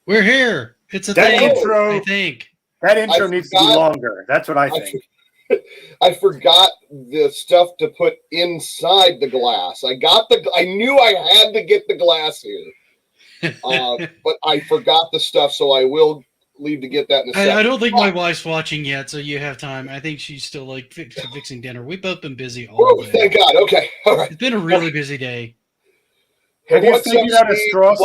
We're here. It's a That thing, intro- I think. That intro needs to be longer. That's what I think. I forgot the stuff to put inside the glass. I knew I had to get the glass here. But I forgot the stuff, so I will leave to get that in a second. I don't think my wife's watching yet, so you have time. I think she's still like fixing dinner. We've both been busy all day. Thank God. Okay. All right. It's been a really busy day. Have you figured out a straw?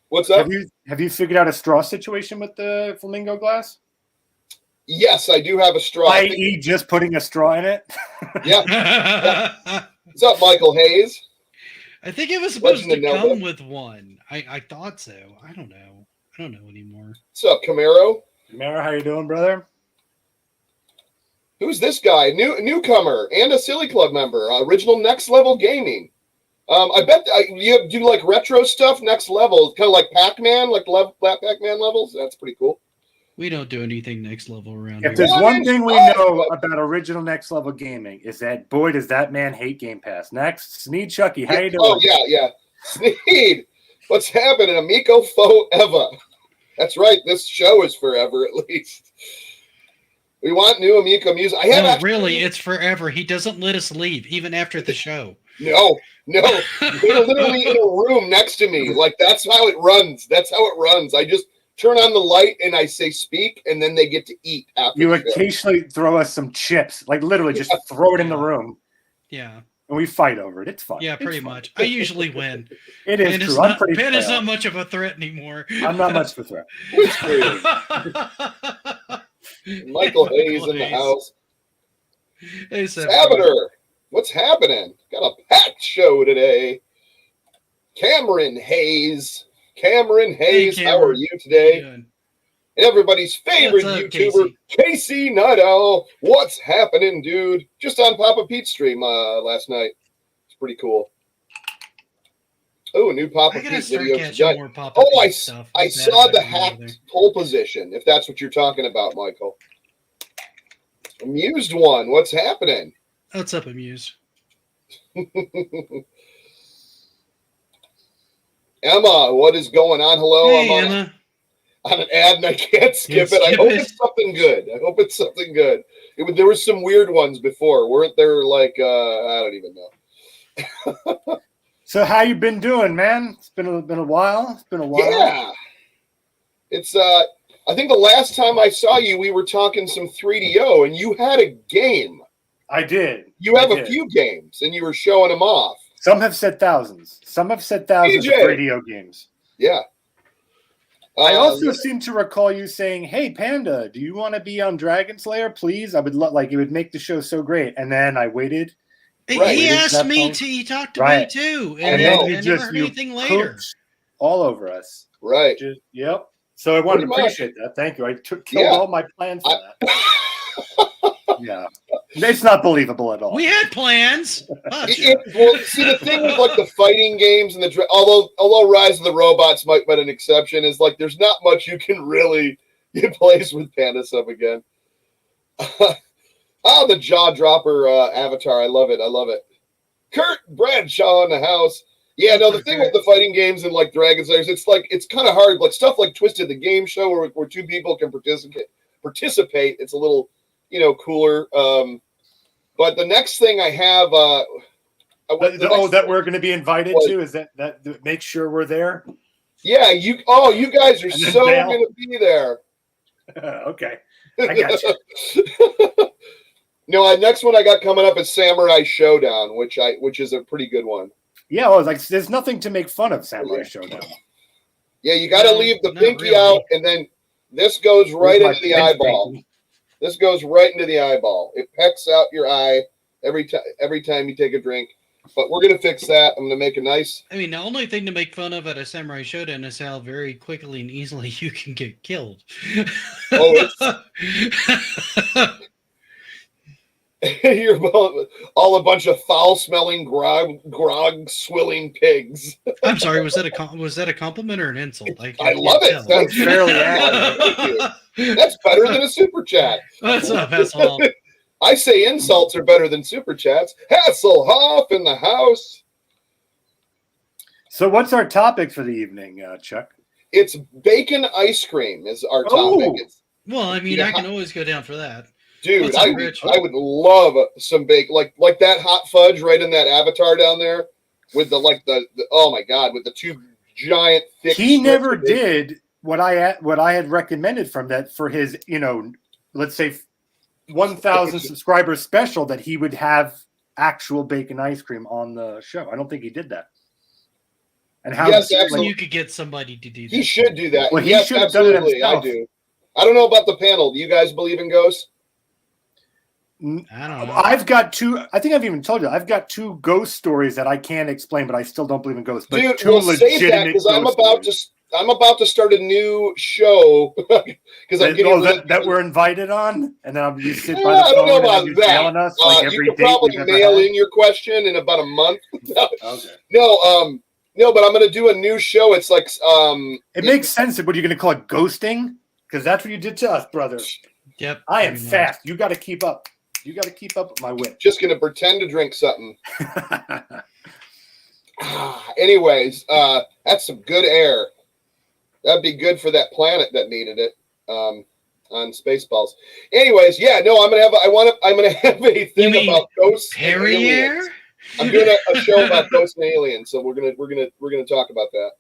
What's up? Have you figured out a straw situation with the flamingo glass? Yes, I do have a straw. I.e. just putting a straw in it? Yeah. What's up, Michael Hayes? I think it was supposed to come with one. I thought so. I don't know. I don't know anymore. What's up, Camaro? Camaro, how you doing, brother? Who's this guy? Newcomer and a Silly Club member. Original Next Level Gaming. I bet you do like retro stuff. Next Level, kind of like Pac-Man, like Pac-Man levels. That's pretty cool. We don't do anything next level around here. If there's one thing we know about original Next Level Gaming is that, boy, does that man hate Game Pass. Next, Sneed Chucky, how you doing? Oh, yeah. Sneed, what's happening? Amico forever. That's right. This show is forever, at least. We want new Amico music. Really, it's forever. He doesn't let us leave, even after the show. No. They're literally in a room next to me. Like, that's how it runs. I just turn on the light and I say speak, and then they get to eat after. You occasionally throw us some chips, like literally just throw it in the room. Yeah. And we fight over it. It's fun. Yeah, pretty much. I usually win. It is true. I'm pretty Pen is not much of a threat anymore. I'm not much of a threat. Michael Hayes in the house. Hey, Sabater, what's happening? Got a packed show today. Cameron Hayes. Hey, how are you today? And everybody's favorite YouTuber, Casey Nuttall. What's happening, dude? Just on Papa Pete's stream last night. It's pretty cool. Oh, a new Papa Pete video. I saw the hacked pole position, if that's what you're talking about, Michael. Amused one. What's happening? What's up, Amused? Emma, what is going on? Hello, hey, Emma. On an ad, and I can't skip it. I hope it's something good. There were some weird ones before, weren't there? Like I don't even know. So, how you been doing, man? It's been a while. Yeah, it's. I think the last time I saw you, we were talking some 3DO, and you had a game. I did. You have a few games, and you were showing them off. Some have said thousands. Some have said thousands of radio games. Yeah. I also seem to recall you saying, "Hey, Panda, do you want to be on Dragon Slayer, please? I would it would make the show so great." And then I waited. He asked me to. He talked to me too, and then I never heard anything later. All over us. Right. Yep. So I wanted to appreciate that. Thank you. I killed all my plans for that. Yeah. It's not believable at all. We had plans. Well, see, the thing with like the fighting games and although Rise of the Robots might be an exception, is like there's not much you can really get plays with Panda Sub again. The jaw dropper avatar. I love it. Kurt Bradshaw in the house. Yeah, no, the thing with the fighting games and like Dragon Slayers, it's kind of hard. Like stuff like Twisted, the game show where two people can participate. It's a little, cooler. But the next thing I have, that we're going to be invited to is that make sure we're there. Yeah, you guys are so going to be there. Okay, I got you. No, next one I got coming up is Samurai Showdown, which is a pretty good one. Yeah, well, like there's nothing to make fun of Samurai Showdown. Yeah, you got to leave the pinky out, and then this goes right into the eyeball. Pinky. This goes right into the eyeball. It pecks out your eye every time you take a drink. But we're gonna fix that. I'm gonna make a nice. I mean, the only thing to make fun of at a Samurai Showdown is how very quickly and easily you can get killed. Oh, you're all a bunch of foul-smelling, grog-swilling pigs. I'm sorry. Was that a compliment or an insult? I love it. That's fairly accurate. That's better than a super chat. That's not all. I say insults are better than super chats. Hasselhoff in the house. So what's our topic for the evening, Chuck? It's bacon ice cream is our topic. Well, I mean, I can always go down for that. Dude, I would love some bacon, like that hot fudge right in that avatar down there with the oh my God, with the two giant thick. He never did what I had recommended from that for his, let's say 1,000 subscribers special, that he would have actual bacon ice cream on the show. I don't think he did that. And how you could get somebody to do that. He should do that. Well, he should have done it himself. I do. I don't know about the panel. Do you guys believe in ghosts? I don't know. I've got two. I think I've even told you. I've got two ghost stories that I can't explain, but I still don't believe in ghosts. But dude, two legitimate because I'm about to start a new show because I'm getting that we're invited on, and then you sit by the phone. I don't know about that. Us, like you could probably mail in your question in about a month. No, but I'm going to do a new show. It's like it makes sense. What are you going to call it? Ghosting? Because that's what you did to us, brother. Yep. I am fast. You got to keep up. You got to keep up with my wit. Just going to pretend to drink something. Anyways, that's some good air. That'd be good for that planet that needed it on Spaceballs. Anyways, yeah, no, I'm gonna have a thing about ghosts and aliens. I'm doing a show about ghosts and aliens, so we're gonna talk about that.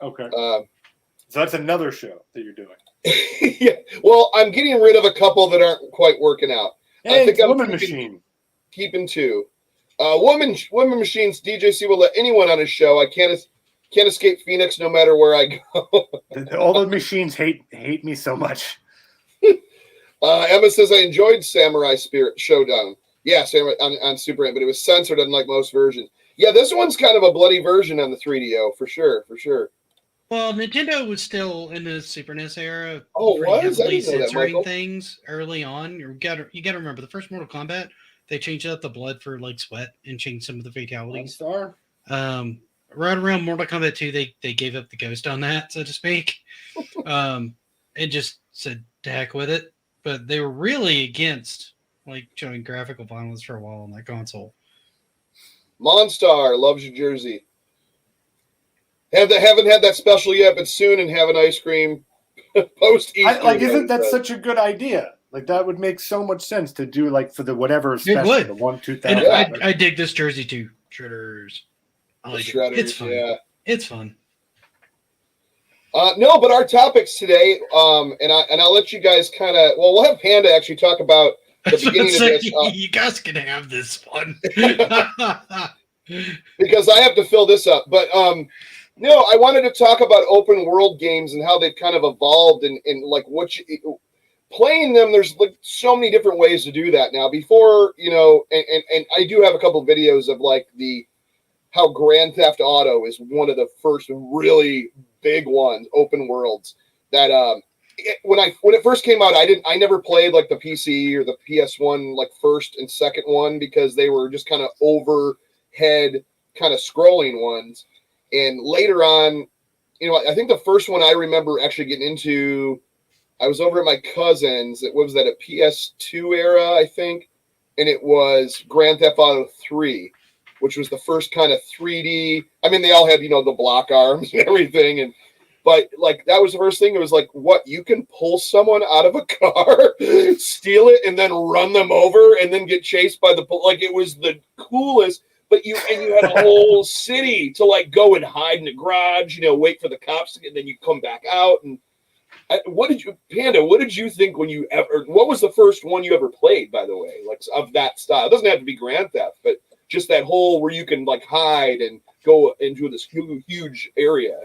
Okay. So that's another show that you're doing. Yeah. Well, I'm getting rid of a couple that aren't quite working out. Hey, I think Woman Machine. Keeping two. Woman Machines. DJC will let anyone on his show. I can't escape Phoenix no matter where I go. All the machines hate me so much. Emma says I enjoyed Samurai Spirit Showdown. Yeah, Samurai on Super 8, but it was censored unlike most versions. Yeah, this one's kind of a bloody version on the 3DO for sure. Well, Nintendo was still in the Super NES era. Oh, was I didn't know that, censoring Michael. Things early on. You got to remember the first Mortal Kombat. They changed out the blood for like sweat and changed some of the fatalities. Right around Mortal Kombat 2, they gave up the ghost on that, so to speak, and just said to heck with it. But they were really against like showing graphical violence for a while on that console. Monstar loves your jersey. Haven't had that special yet, but soon, and have an ice cream post Easter. Isn't that such a good idea? Like that would make so much sense to do like for the whatever special, the 1-2000. I dig this jersey too. Shredders. Shredders, it's fun. Yeah. It's fun. No, but our topics today, and I'll let you guys kind of. Well, we'll have Panda actually talk about the beginning of this. You guys can have this one because I have to fill this up. But no, I wanted to talk about open world games and how they've kind of evolved and like playing them. There's like so many different ways to do that now. Before and I do have a couple of videos of like how Grand Theft Auto is one of the first really big ones, open worlds that when it first came out, I never played like the PC or the PS1 like first and second one because they were just kind of overhead kind of scrolling ones. And later on, I think the first one I remember actually getting into, I was over at my cousin's. It was that a PS2 era, I think, and it was Grand Theft Auto 3. Which was the first kind of 3D. I mean, they all had, the block arms and everything. But like, that was the first thing. It was like, what? You can pull someone out of a car, steal it, and then run them over and then get chased by like, it was the coolest. But you had a whole city to like go and hide in the garage, wait for the cops, and then you come back out. And What did you think when you ever? What was the first one you ever played? By the way, like of that style. It doesn't have to be Grand Theft, but just that whole where you can like hide and go into this huge area.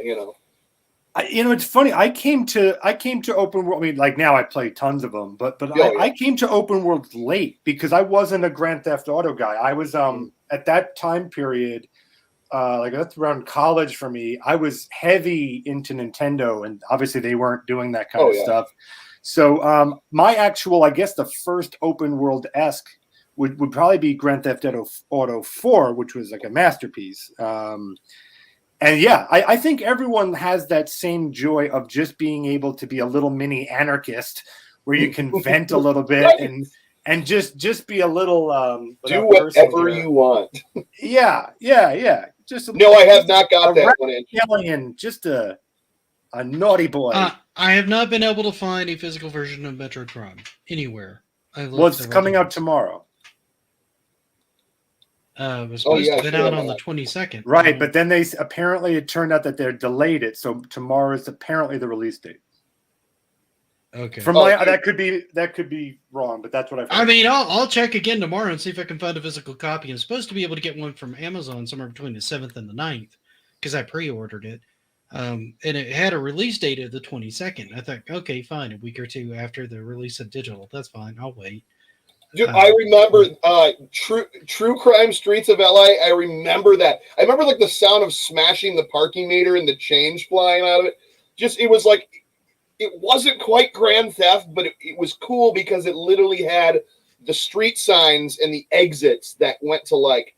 It's funny. I came to open world. I mean, like now I play tons of them, but I came to open world late because I wasn't a Grand Theft Auto guy. I was at that time period, like that's around college for me. I was heavy into Nintendo, and obviously they weren't doing that kind of stuff. So my actual, I guess, the first open world esque would probably be Grand Theft Auto 4, which was like a masterpiece. And yeah, I think everyone has that same joy of just being able to be a little mini anarchist where you can vent a little bit and just be a little do whatever you want. Yeah. Just I have not got that one in. Alien, just a naughty boy. I have not been able to find a physical version of Metroid Prime anywhere. Well, it's coming out tomorrow. It was supposed to have been out on the 22nd. Right, but then it turned out that they're delayed it, so tomorrow is apparently the release date. Okay. That could be wrong, but that's what I've heard. I mean, I'll check again tomorrow and see if I can find a physical copy. I'm supposed to be able to get one from Amazon somewhere between the 7th and the 9th because I pre-ordered it. And it had a release date of the 22nd. I thought, okay, fine, a week or two after the release of digital. That's fine. I'll wait. Dude, I remember True Crime Streets of LA. I remember that. I remember like the sound of smashing the parking meter and the change flying out of it. It was like, it wasn't quite Grand Theft, but it was cool because it literally had the street signs and the exits that went to like,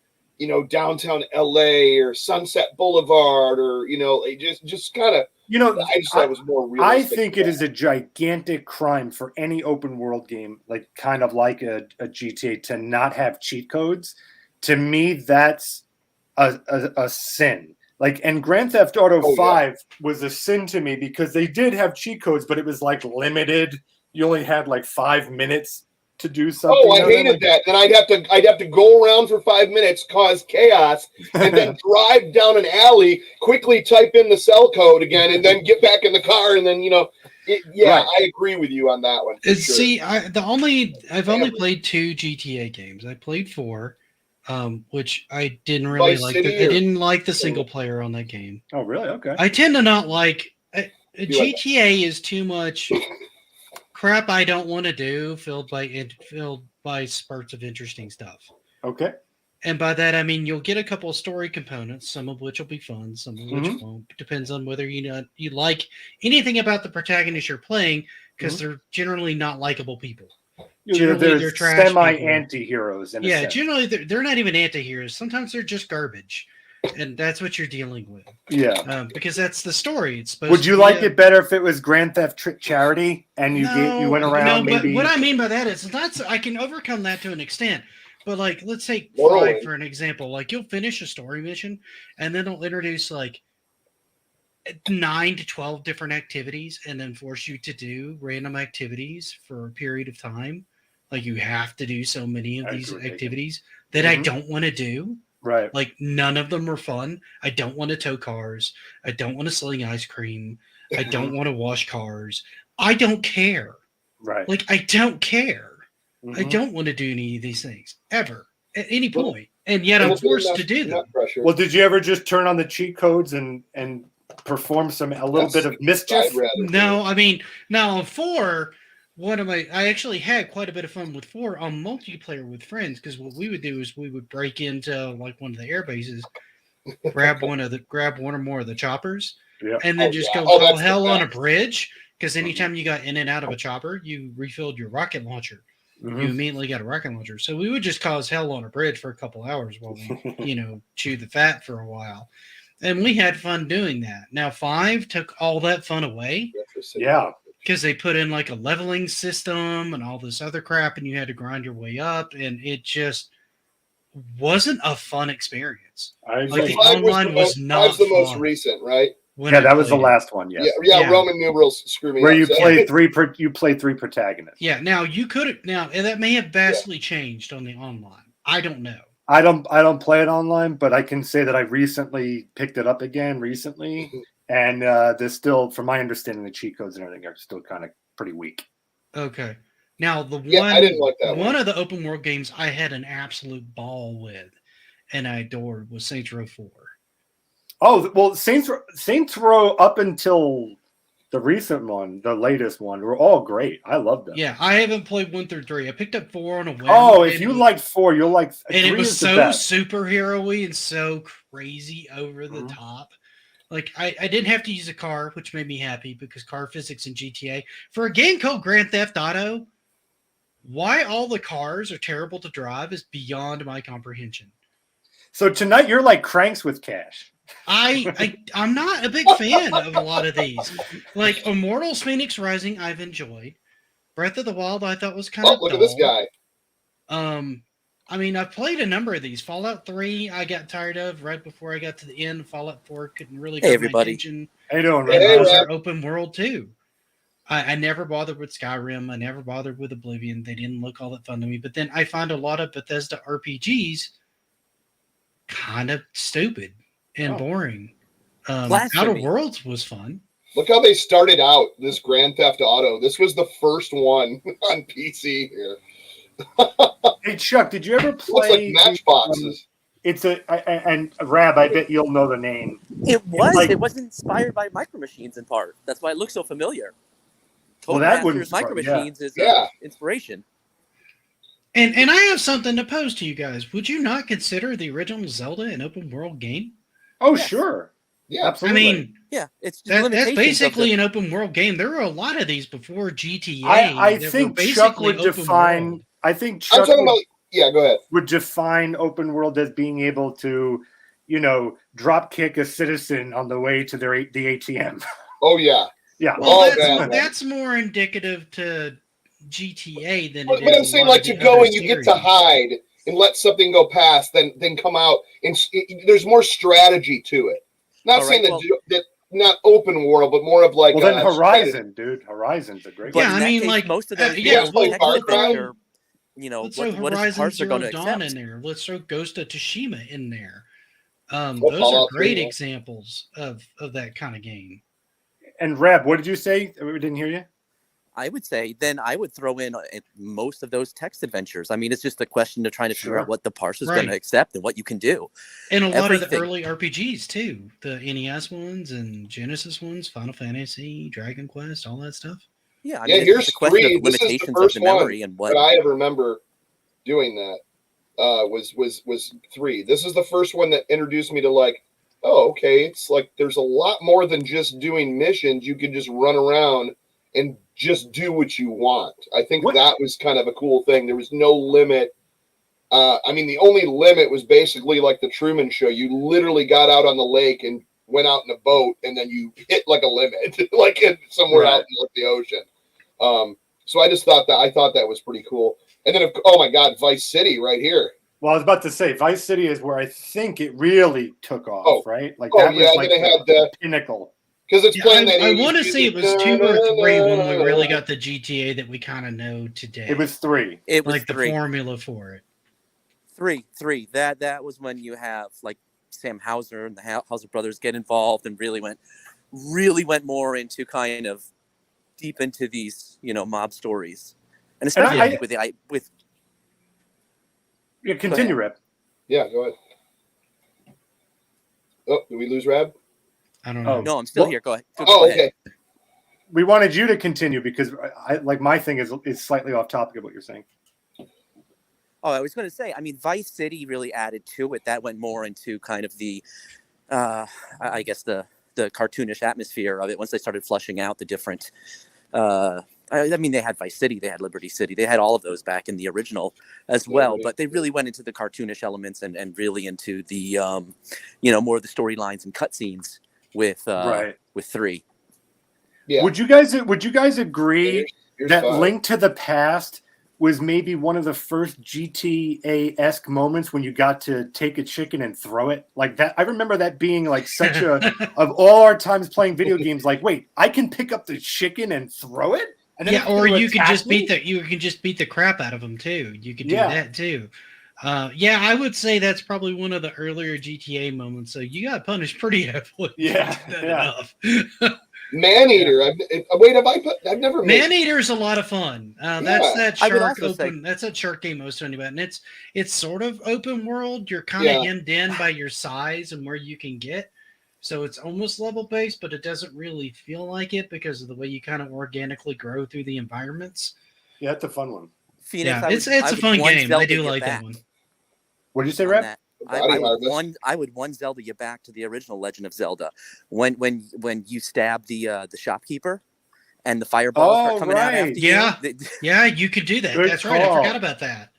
downtown LA or Sunset Boulevard or, just kind of. I just thought it was more realistic. I think it is a gigantic crime for any open world game, like kind of like a GTA, to not have cheat codes. To me, that's a sin. Like, and Grand Theft Auto 5 was a sin to me because they did have cheat codes, but it was like limited. You only had like 5 minutes to do something. Oh, I hated that. Then I'd have to go around for 5 minutes, cause chaos, and then drive down an alley, quickly type in the cell code again, and then get back in the car, and then right. I agree with you on that one. Sure. See, I've only played 2 GTA games. I played 4, which I didn't really like. I didn't like the single player on that game. Oh, really? Okay. I tend to not like GTA. Is too much crap I don't want to do, filled by spurts of interesting stuff. Okay. And by that I mean you'll get a couple of story components, some of which will be fun, some of which won't. Depends on whether you like anything about the protagonist you're playing, because they're generally not likable people. Generally, they're trash semi-anti-heroes. Generally they're not even anti-heroes. Sometimes they're just garbage. And that's what you're dealing with. Yeah. Because that's the story. It's supposed Would you like it better if it was Grand Theft Charity and you went around maybe? But what I mean by that is I can overcome that to an extent. But like, let's take 5 for an example. Like, you'll finish a story mission and then they'll introduce like 9 to 12 different activities and then force you to do random activities for a period of time. Like, you have to do so many of these activities that I don't want to do. Right. Like, none of them are fun. I don't want to tow cars. I don't want to sling ice cream. I don't want to wash cars. I don't care. Right. Like, I don't care. I don't want to do any of these things ever at any point. And yet I'm forced to do them. Well, did you ever just turn on the cheat codes and perform a little bit of mischief? No, I mean, now on 4, I actually had quite a bit of fun with 4 on multiplayer with friends, because what we would do is we would break into like one of the air bases, grab one or more of the choppers, and then go hell on a bridge. Because anytime you got in and out of a chopper, you refilled your rocket launcher. You immediately got a rocket launcher. So we would just cause hell on a bridge for a couple hours while we, chew the fat for a while. And we had fun doing that. Now 5 took all that fun away. Yeah. Because they put in like a leveling system and all this other crap, and you had to grind your way up, and it just wasn't a fun experience. Like, the online was not the most recent, right? That was the last one. Yes. Yeah. Roman numerals screaming. Where you play 3 protagonists. Yeah. Now and that may have vastly changed on the online. I don't know. I don't play it online, but I can say that I recently picked it up again and there's still, from my understanding, the cheat codes and everything are still kind of pretty weak. Okay. Now I didn't like that one of the open world games I had an absolute ball with, and I adored was Saints Row 4. Oh well, Saints Row up until the recent one, the latest one, were all great. I love them. Yeah, I haven't played 1 through 3. I picked up 4 on a whim. Oh, if you like 4, you'll like 3. And it was is the so best. superhero-y and so crazy over the top. Like, I didn't have to use a car, which made me happy because car physics in GTA. For a game called Grand Theft Auto, why all the cars are terrible to drive is beyond my comprehension. So tonight you're like Cranks with cash. I'm not a big fan of a lot of these. Like Immortals Phoenix Rising, I've enjoyed. Breath of the Wild, I thought was kind of look dull. at this guy. I mean, I've played a number of these. Fallout 3, I got tired of right before I got to the end. Fallout 4 couldn't really get my attention. How you doing, Hey, Those Rap. are open world too. I never bothered with Skyrim. I never bothered with Oblivion. They didn't look all that fun to me. But then I find a lot of Bethesda RPGs kind of stupid and boring. Outer Worlds was fun. Look how they started out this Grand Theft Auto. This was the first one on PC here. Hey Chuck, did you ever play? Looks like matchboxes. And Rab, I bet you'll know the name. It was. Like, it was inspired by Micro Machines in part. That's why it looks so familiar. That wouldn't Micro Machines is inspiration. And I have something to pose to you guys. Would you not consider the original Zelda an open world game? Oh, sure. Yeah, absolutely. I mean, it's that's basically an open world game. There were a lot of these before GTA. I think Chuck would define. World. I think Chuck go ahead. Would define open world as being able to, drop kick a citizen on the way to the ATM. Oh yeah. Yeah. Well, that's more indicative to GTA than it is. But I'm saying, like, to go and you get to hide and let something go past, then come out, and there's more strategy to it. Not saying that not open world, but more of like. Well, then Horizon, dude. Horizon's a great. Yeah, I mean, like most of those. Far Cry. Let's throw Horizon Zero Dawn in there. Let's throw Ghost of Tsushima in there. Those are great examples of that kind of game. And Reb, what did you say? We didn't hear you. I would say then I would throw in most of those text adventures. I mean, it's just a question of trying to figure out what the parse is going to accept and what you can do. And a lot of the early RPGs too, the NES ones and Genesis ones, Final Fantasy, Dragon Quest, all that stuff. Yeah, I mean, here's the question 3. of limitations this is the first of the memory and what that I remember doing that was 3. This is the first one that introduced me to like, oh, okay, it's like there's a lot more than just doing missions. You can just run around and just do what you want. I think that was kind of a cool thing. There was no limit. I mean, the only limit was basically like the Truman Show. You literally got out on the lake and went out in a boat, and then you hit like a limit, like somewhere out in like the ocean. So I thought that was pretty cool. And then, oh my God, Vice City right here. Well, I was about to say Vice City is where I think it really took off, right? Like that was like the pinnacle. Because it's playing that. I want to say it was 2 or 3 when we really got the GTA that we kind of know today. It was 3. It was like 3. The formula for it. 3. That was when you have like Sam Hauser and the Hauser brothers get involved and really went more into kind of deep into these mob stories, and especially with. Yeah, continue, Reb. Yeah, go ahead. Oh, did we lose Reb? I don't know. No, I'm still here. Go ahead. Okay. We wanted you to continue because my thing is slightly off topic of what you're saying. Oh, I was going to say, I mean, Vice City really added to it. That went more into kind of the, I guess the cartoonish atmosphere of it once they started flushing out the different. I mean, they had Vice City, they had Liberty City, they had all of those back in the original as well. But they really went into the cartoonish elements and really into the, more of the storylines and cutscenes with 3. Yeah. Would you guys agree that 5. Link to the Past was maybe one of the first GTA-esque moments when you got to take a chicken and throw it like that? I remember that being like such of all our times playing video games, like, wait, I can pick up the chicken and throw it? And then or you can just beat the crap out of them too. You could do that too. Yeah, I would say that's probably one of the earlier GTA moments. So you got punished pretty heavily. Yeah, Enough. Maneater. I've never made. Maneater is a lot of fun. That's that shark open. That's that shark game most talking about, and it's sort of open world. You're kind of hemmed in by your size and where you can get. So it's almost level based, but it doesn't really feel like it because of the way you kind of organically grow through the environments. Yeah, it's a fun one. Phoenix, it's a fun game. I do like that one. What did you say, Reb? I would one Zelda you back to the original Legend of Zelda when you stab the shopkeeper and the fireballs start coming out after you. Yeah, you could do that. That's right. I forgot about that.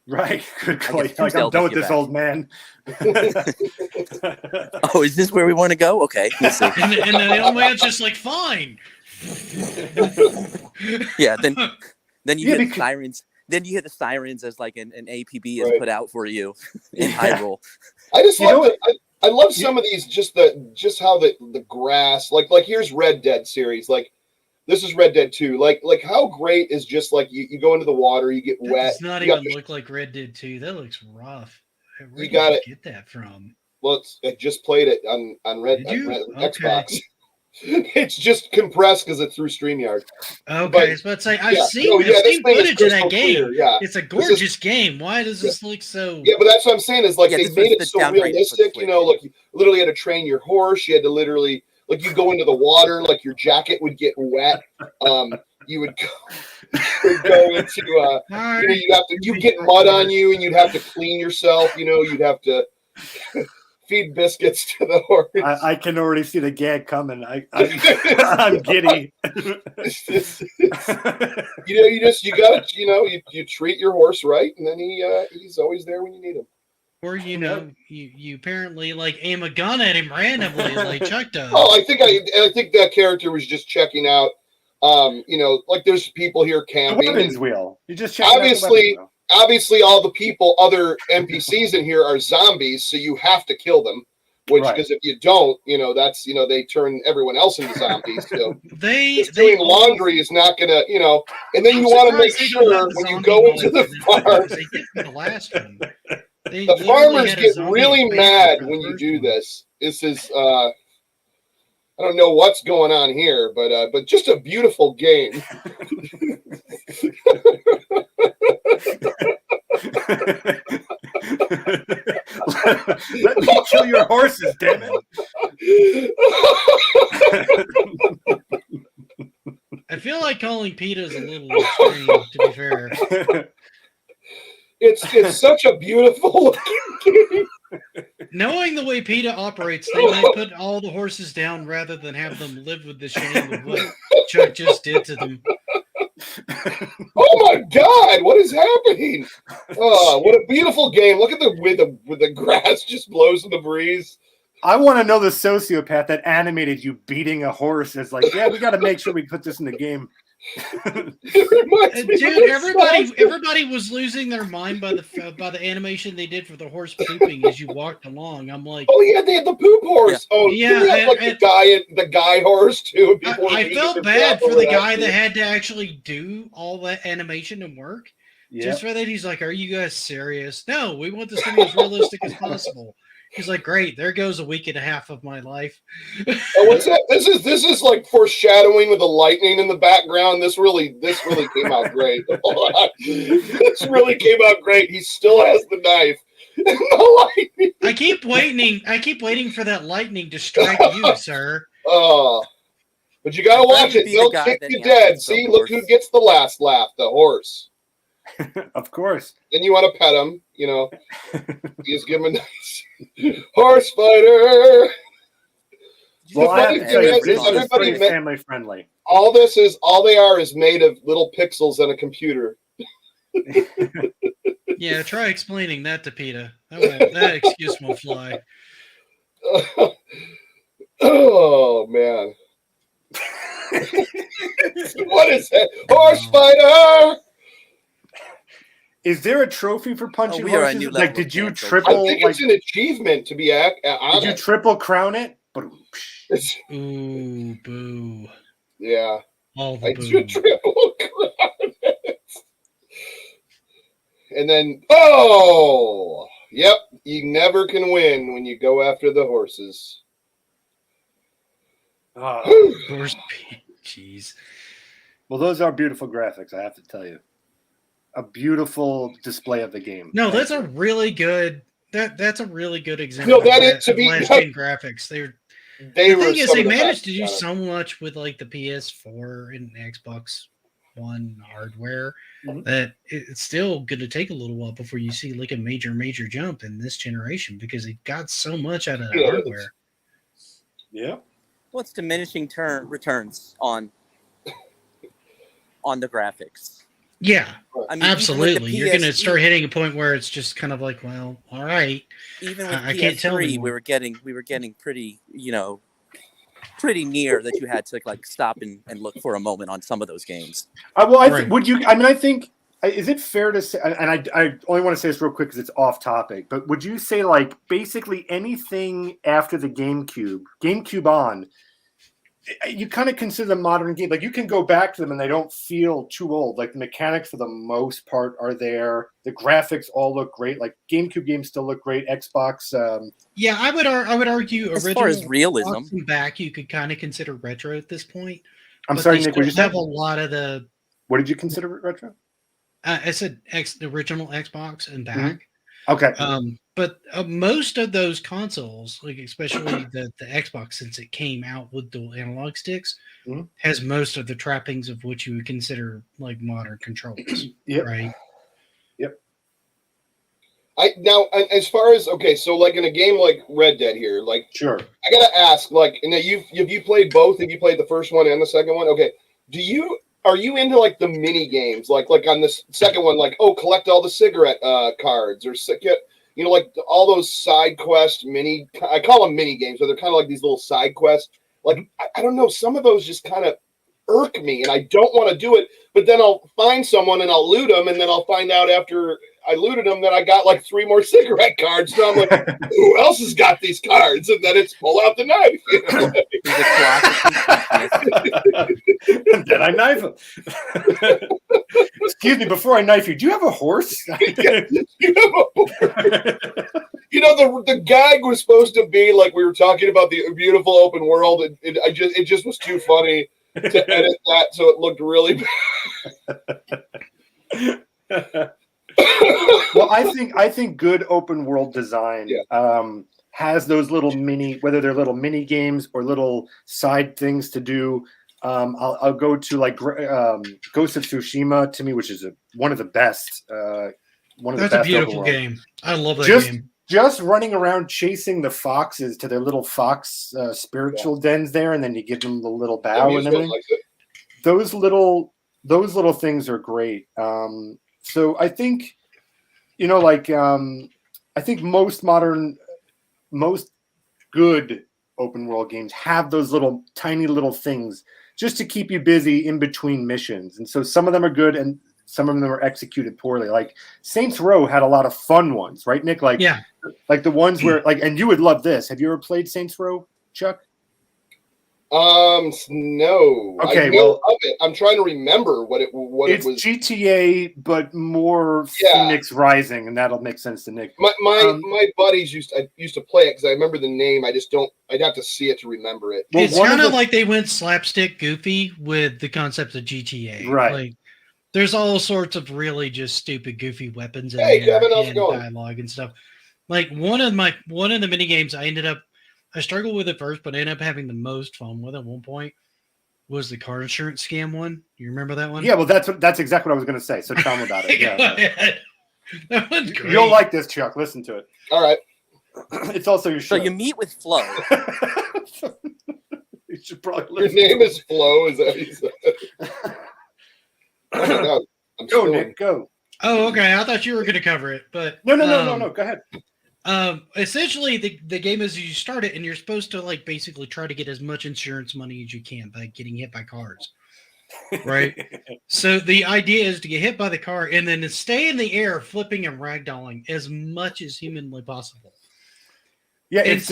Right. Good call. Like, I'm done with this old man. Oh, is this where we want to go? Okay. Let's see. And the old man's just like, fine. Yeah, then you hear the sirens. Then you hear the sirens as like an APB is put out for you in Hyrule. I just I love some of these just how the grass like here's Red Dead series, like this is Red Dead 2. Like how great is just like you go into the water, you get wet. Does not even look like Red Dead 2. That looks rough. Where you got to get that from? Well, I just played it on Xbox. It's just compressed because it's through StreamYard. Okay, I was about to say I've seen footage of that game. Yeah. It's a gorgeous game. Why does this look so? Yeah, but that's what I'm saying is like they made it so realistic. You know, like you literally had to train your horse. You had to literally like you go into the water, like your jacket would get wet. You would go into you'd get mud on you, and you'd have to clean yourself. You know, you'd have to. Feed biscuits to the horse. I can already see the gag coming. I'm giddy. You treat your horse right, and then he's always there when you need him. Or you apparently like aim a gun at him randomly like Chuck does. Oh, I think that character was just checking out. Like there's people here camping. The weapons wheel. You just Obviously, all the other NPCs in here are zombies, so you have to kill them. Because if you don't, that's they turn everyone else into zombies. So doing laundry is not gonna, and then you want to make sure when you go into the farm. The last one. The farmers get really mad when you do this. This is I don't know what's going on here, but just a beautiful game. Let me kill your horses, damn it. I feel like calling PETA is a little extreme, to be fair. It's such a beautiful game. Knowing the way PETA operates, they might put all the horses down rather than have them live with the shame of what Chuck just did to them. Oh my God! What is happening? Oh, what a beautiful game! Look at the grass just blows in the breeze. I want to know the sociopath that animated you beating a horse. Is like, yeah, we got to make sure we put this in the game. Dude, everybody was losing their mind by the animation they did for the horse pooping as you walked along. I'm like, oh yeah, they had the poop horse. Yeah. Oh yeah, the guy horse too. I felt bad for the guy that had to actually do all that animation and work. Yep. Just for that, he's like, "Are you guys serious? No, we want this to be as realistic as possible." He's like, "Great, there goes a week and a half of my life." Oh, what's that? This is like foreshadowing with the lightning in the background. This really came out great. This really came out great. He still has the knife. The lightning. I keep waiting for that lightning to strike you, sir. Oh, but you gotta watch it. They'll kick you dead. See, look who gets the last laugh. The horse. Of course. Then you want to pet him, You just give him a nice horse fighter. Well, I have to tell you, this is pretty family friendly. All they are is made of little pixels on a computer. Yeah, try explaining that to PETA. That excuse won't fly. Oh man. What is that? Horse fighter! Is there a trophy for punching horses? Like, did you triple? I think it's an achievement to be honest. Did you triple crown it? Ooh, boo. Yeah. All the boo. Triple crown it. And then, oh, yep, you never can win when you go after the horses. Horse, jeez. Well, those are beautiful graphics, I have to tell you. A beautiful display of the game. No, Thank that's you. a really good. That's a really good example. No, that is to be last gen graphics. The thing is, they managed to do so much with like the PS4 and Xbox One hardware that it's still going to take a little while before you see like a major jump in this generation because it got so much out of the hardware. Yeah. Well, it's diminishing returns on the graphics. Yeah, I mean, absolutely. You're going to start hitting a point where it's just kind of like, well, all right. Even with I can't tell PS3, we were getting pretty, pretty near that you had to like stop and look for a moment on some of those games. Would you? I mean, I think is it fair to say? And I only want to say this real quick because it's off topic. But would you say like basically anything after the GameCube on? You kind of consider them modern games. Like you can go back to them and they don't feel too old. Like the mechanics for the most part are there. The graphics all look great. Like GameCube games still look great. Xbox. Yeah, I would argue as far as realism back, you could kind of consider retro at this point. I'm sorry, Nick. Would you have a lot of the? What did you consider retro? I said the original Xbox and back. Mm-hmm. Okay. But most of those consoles, like especially the Xbox, since it came out with dual analog sticks, has most of the trappings of what you would consider like modern controls. Yep. Right. Yep. Now, as far as so like in a game like Red Dead here, like sure, I gotta ask, like, and have you played both? Have you played the first one and the second one? Okay, are you into like the mini games, like on this second one, like collect all the cigarette cards or like all those side quest I call them mini games, but they're kind of like these little side quests. Like I don't know, some of those just kind of irk me, and I don't want to do it. But then I'll find someone and I'll loot them, and then I'll find out after I looted them that I got like 3 more cigarette cards. So I'm like, who else has got these cards? And then it's pull out the knife. And then I knife him. Excuse me, before I knife you, do you have a horse? The gag was supposed to be like we were talking about the beautiful open world, and it just was too funny to edit that, so it looked really bad. Well, I think good open world design has those little whether they're little mini games or little side things to do. I'll go to like Ghost of Tsushima to me, which is one of the best. That's a beautiful game. I love that game. Just running around chasing the foxes to their little fox spiritual dens there, and then you give them the little bow and everything. Those little things are great. So I think, I think most good open world games have those tiny little things just to keep you busy in between missions. And so some of them are good and some of them are executed poorly. Like Saints Row had a lot of fun ones, right, Nick? Like the ones where and you would love this. Have you ever played Saints Row, Chuck? No. Okay, I know of it. I'm trying to remember what it was. It's GTA, but more Phoenix Rising, and that'll make sense to Nick. My buddies used to play it because I remember the name. I just don't. I'd have to see it to remember it. Well, it's kind of like they went slapstick goofy with the concept of GTA. Right. Like, there's all sorts of really just stupid, goofy weapons in Kevin, how's and it going? dialogue and stuff. Like one of the mini games I struggled with it first, but I ended up having the most fun with at one point was the car insurance scam one. You remember that one? Yeah, well, that's exactly what I was going to say. So tell me about it. Yeah. That one's great. You'll like this, Chuck. Listen to it. All right. It's also your show. So you meet with Flo. You should probably Your name is Flo. Is that what you said? Oh, go, Nick. Go. Oh, okay. I thought you were going to cover it, but no. Go ahead. Essentially, the game is you start it and you're supposed to like basically try to get as much insurance money as you can by getting hit by cars, right? So the idea is to get hit by the car and then to stay in the air, flipping and ragdolling as much as humanly possible. Yeah, it's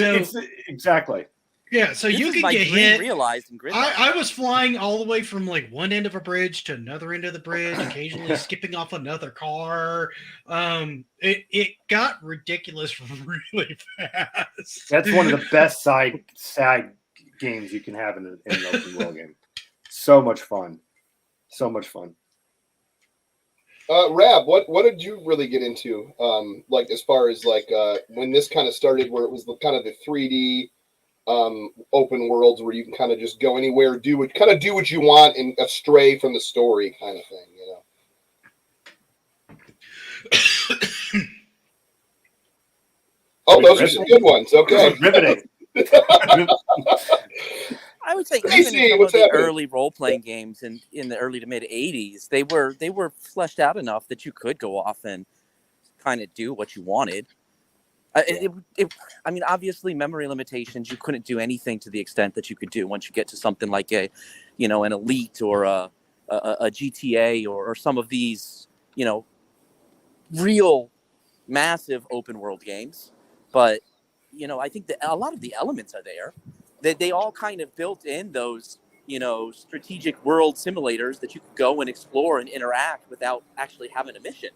exactly. Yeah, so This you is could my get dream hit. realized in Gridlock. I was flying all the way from like one end of a bridge to another end of the bridge, occasionally skipping off another car. It got ridiculous really fast. That's one of the best side games you can have in an open world game. So much fun. So much fun. Rab, what did you really get into? Like as far as like when this kind of started, where it was kind of the 3D open worlds where you can kind of just go anywhere, do what you want, and astray from the story kind of thing, Oh, those are some good ones. Okay. Riveting. I would say Casey, even in some what's of the happening? early role-playing games in the early to mid 80s, they were fleshed out enough that you could go off and kind of do what you wanted. I mean, obviously, memory limitations. You couldn't do anything to the extent that you could do once you get to something like an Elite or a GTA or some of these, real massive open world games. But I think that a lot of the elements are there. They all kind of built in those, strategic world simulators that you could go and explore and interact without actually having a mission.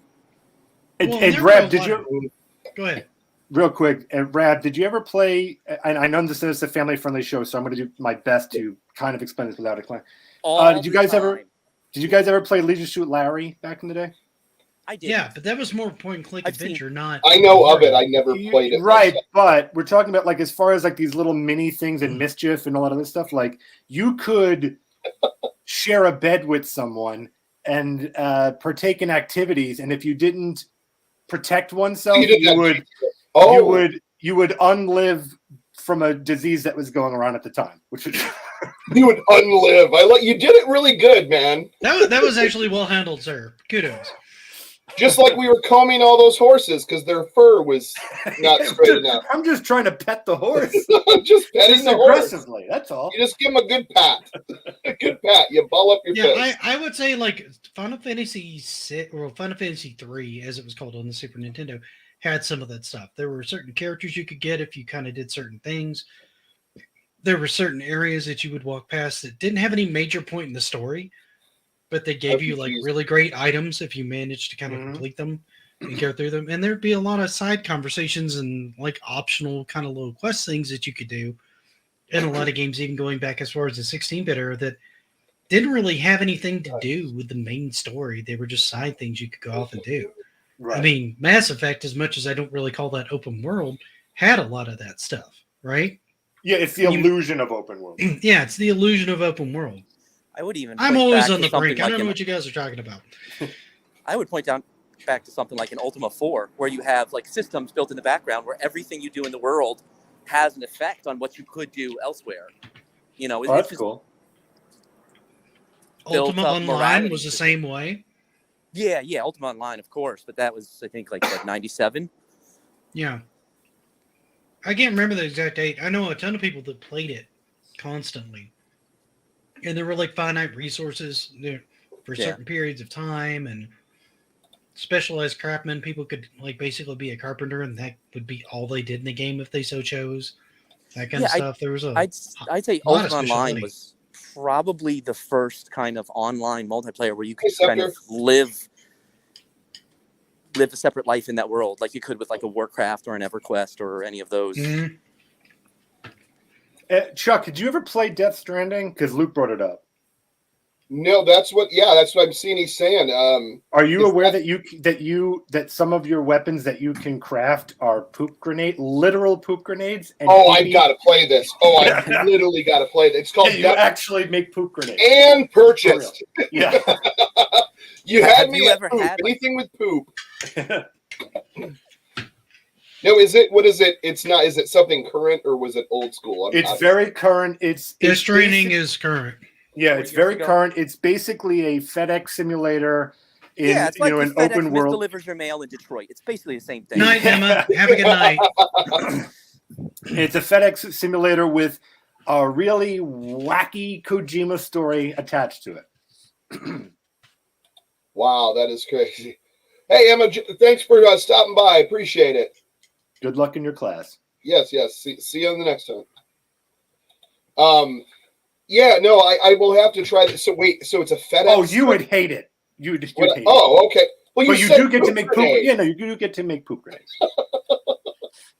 And Rab, did you go ahead? Real quick, and Rab, did you ever play? And I know this is a family-friendly show, so I'm going to do my best to kind of explain this without explaining. Did you guys ever play Leisure Suit Larry back in the day? I did. Yeah, but that was more point and click adventure, not. I know of it. I never played it. Right, but we're talking about like as far as like these little mini things and mischief and all that other stuff. Like you could share a bed with someone and partake in activities, and if you didn't protect oneself, you would unlive from a disease that was going around at the time, which is you would unlive. You did it really good, man. That was actually well handled, sir. Kudos. Just like we were combing all those horses because their fur was not straight enough. I'm just trying to pet the horse. Just petting the horse aggressively. That's all. You just give him a good pat. A good pat. You ball up your face. I would say like Final Fantasy VI or Final Fantasy 3, as it was called on the Super Nintendo, had some of that stuff. There were certain characters you could get if you kind of did certain things. There were certain areas that you would walk past that didn't have any major point in the story, but they gave you like really great items if you managed to kind of complete them and go through them. And there'd be a lot of side conversations and like optional kind of little quest things that you could do. And a lot of games, even going back as far as the 16-bit era, that didn't really have anything to do with the main story. They were just side things you could go off and do. Right. I mean, Mass Effect, as much as I don't really call that open world, had a lot of that stuff, right? Yeah, it's the illusion of open world. Yeah, it's the illusion of open world. I'm always on the brink. I don't know what you guys are talking about. I would point back to something like an Ultima 4, where you have like systems built in the background where everything you do in the world has an effect on what you could do elsewhere. That's cool. Ultima Online was the same way. Yeah, Ultima Online, of course, but that was, I think, like 97. Yeah. I can't remember the exact date. I know a ton of people that played it constantly. And there were like finite resources for certain periods of time, and specialized craftsmen. People could like basically be a carpenter, and that would be all they did in the game if they so chose. That kind of stuff. There was I'd say Ultima Online was probably the first kind of online multiplayer where you could kind of live a separate life in that world, like you could with like a Warcraft or an EverQuest or any of those. Mm-hmm. Chuck, did you ever play Death Stranding? Because Luke brought it up. No, that's what I'm seeing he's saying. Are you aware that some of your weapons that you can craft are literal poop grenades? And I've got to play this. I literally got to play it. It's called. You actually make poop grenades and purchased. Yeah. You had me at poop. Anything with poop. No, what is it? It's not. Is it something current or was it old school? It's very current. This training is current. Yeah, it's very current. It's basically a FedEx simulator in it's like an FedEx open world. Delivers your mail in Detroit. It's basically the same thing. Night, Emma. Have a good night. It's a FedEx simulator with a really wacky Kojima story attached to it. Wow, that is crazy. Hey, Emma, thanks for stopping by. Appreciate it. Good luck in your class. Yes. See you on the next time. Yeah, no, I will have to try this. So wait, so it's a FedEx. Oh, you would hate it. You'd hate it. Oh, okay. Well, But you said do get to make poop. grenade. Yeah, no, you do get to make poop grenades.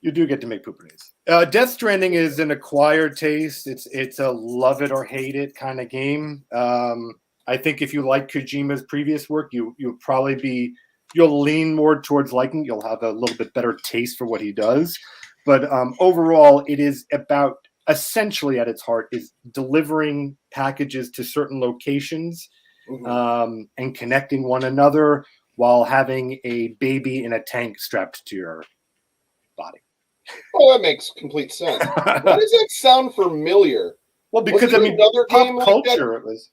You do get to make poop grenades. Death Stranding is an acquired taste. It's a love it or hate it kind of game. I think if you like Kojima's previous work, you'll lean more towards liking. You'll have a little bit better taste for what he does. But overall, it is about, essentially at its heart, is delivering packages to certain locations and connecting one another while having a baby in a tank strapped to your body. Oh, that makes complete sense. Why does that sound familiar? Well, because pop culture, it was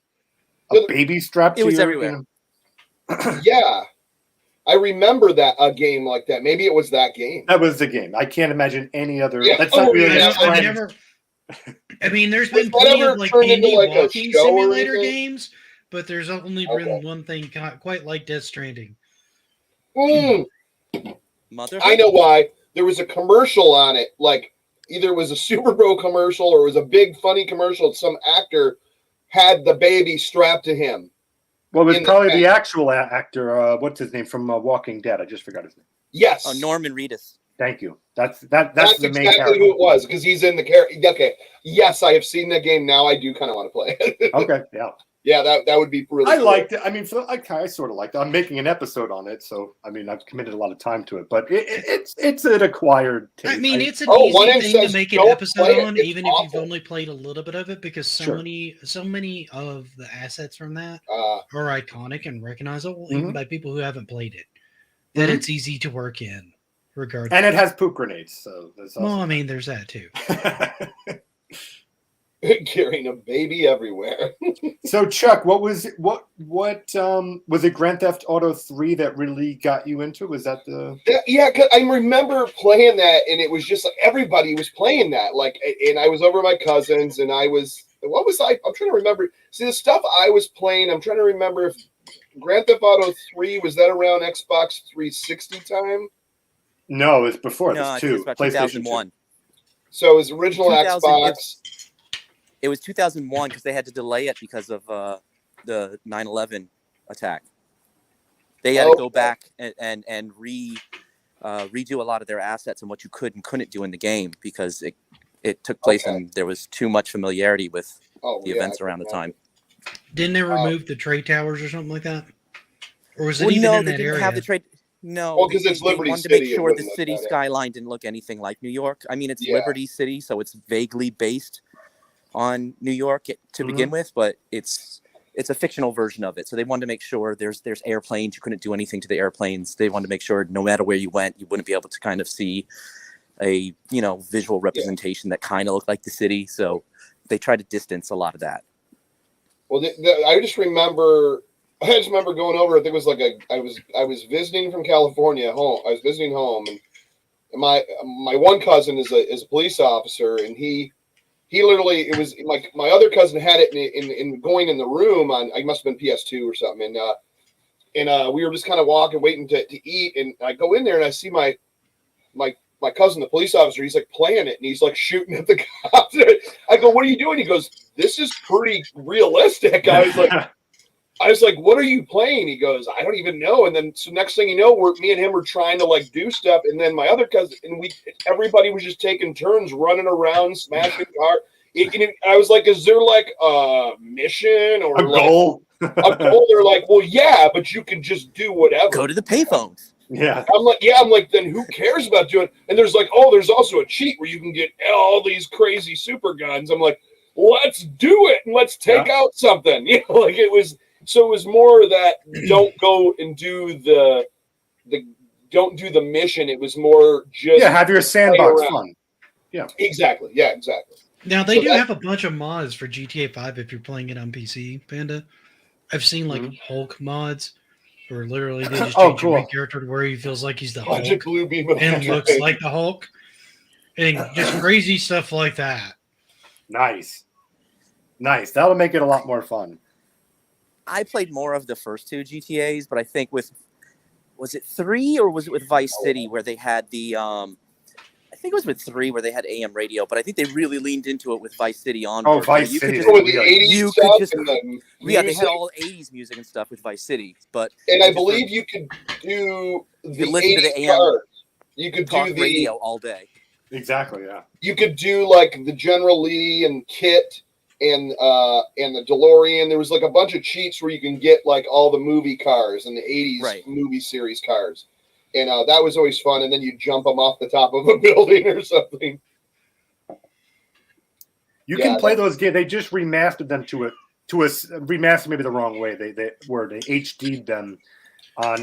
a baby strapped to your... It was everywhere. Yeah. I remember that a game like that. Maybe it was that game. That was the game. I can't imagine any other. Yeah. That's not really I mean, there's been plenty of like indie walking simulator games, but there's only been one thing quite like Death Stranding. I know why. There was a commercial on it. Like either it was a Super Bowl commercial or it was a big funny commercial. Some actor had the baby strapped to him. Well, it was probably the actual actor. What's his name from Walking Dead? I just forgot his name. Yes. Norman Reedus. Thank you. That's the main exactly character. who it was because he's in the character. Okay. Yes, I have seen that game. Now I do kind of want to play it. Okay. Yeah. Yeah, that would be really. I liked it. I mean, I sort of liked it. I'm making an episode on it, so I mean, I've committed a lot of time to it. But it's an acquired taste. I mean, it's an easy thing to make an episode on, even if you've only played a little bit of it, because so many of the assets from that are iconic and recognizable, even by people who haven't played it. That it's easy to work in, regardless. And it has poop grenades, so that's well, I mean, there's that too. Carrying a baby everywhere. So Chuck, what was it Grand Theft Auto 3 that really got you into? Was that the Yeah, cause I remember playing that and it was just like everybody was playing that. Like, and I was over my cousins and I'm trying to remember. See the stuff I was playing, I'm trying to remember if Grand Theft Auto 3 was that around Xbox 360 time? No, it was before this too. It was about 2001. So it was original Xbox. It was 2001 because they had to delay it because of the 9/11 attack. They had to go back and redo a lot of their assets and what you could and couldn't do in the game because it took place and there was too much familiarity with the events around the time. Didn't they remove the trade towers or something like that? Or was it even in that area? Have the trade. No, well, because it's Liberty wanted City. To make sure the city skyline didn't look anything like New York. I mean, it's Liberty City, so it's vaguely based on New York to begin with, but it's a fictional version of it. So they wanted to make sure there's airplanes. You couldn't do anything to the airplanes. They wanted to make sure no matter where you went, you wouldn't be able to kind of see a visual representation that kind of looked like the city. So they tried to distance a lot of that. Well, I just remember going over. I think it was like I was visiting from California home. I was visiting home, and my one cousin is a police officer, and he literally, it was like my other cousin had it in going in the room on, I must have been PS2 or something. And we were just kind of walking, waiting to eat. And I go in there and I see my cousin, the police officer, he's like playing it and he's like shooting at the cops. I go, what are you doing? He goes, this is pretty realistic. I was like, what are you playing? He goes, I don't even know. And then, so next thing you know, me and him were trying to like do stuff. And then my other cousin, and everybody was just taking turns running around, smashing cars. I was like, is there like a mission or a goal? A goal? They're like, well, yeah, but you can just do whatever. Go to the payphones. Yeah. I'm like, then who cares about doing? And there's like, there's also a cheat where you can get all these crazy super guns. I'm like, let's do it and let's take out something. Like it was. So it was more that don't go and do the mission. It was more just have your sandbox fun. Yeah, exactly. Yeah, exactly. Now they do have a bunch of mods for GTA 5 if you're playing it on PC, Panda. I've seen like Hulk mods where literally they just change your character to where he feels like he's the Hulk and looks like the Hulk, and just crazy stuff like that. Nice. That'll make it a lot more fun. I played more of the first two GTAs, but I think was it 3 or was it with Vice City where they had the I think it was with 3 where they had AM radio, but I think they really leaned into it with Vice City on. Oh, Vice you City. Could just, with the 80s you stuff could just, and the yeah, they had music. all 80s music and stuff with Vice City, but And I believe you could do the could listen to the 80s AM cars. You could talk do the radio all day. Exactly, yeah. You could do like the General Lee and Kit and the DeLorean. There was like a bunch of cheats where you can get like all the movie cars and the 80s movie series cars. And that was always fun. And then you jump them off the top of a building or something. You can play those games. They just remastered them to a remaster, maybe the wrong way. They HD'd them on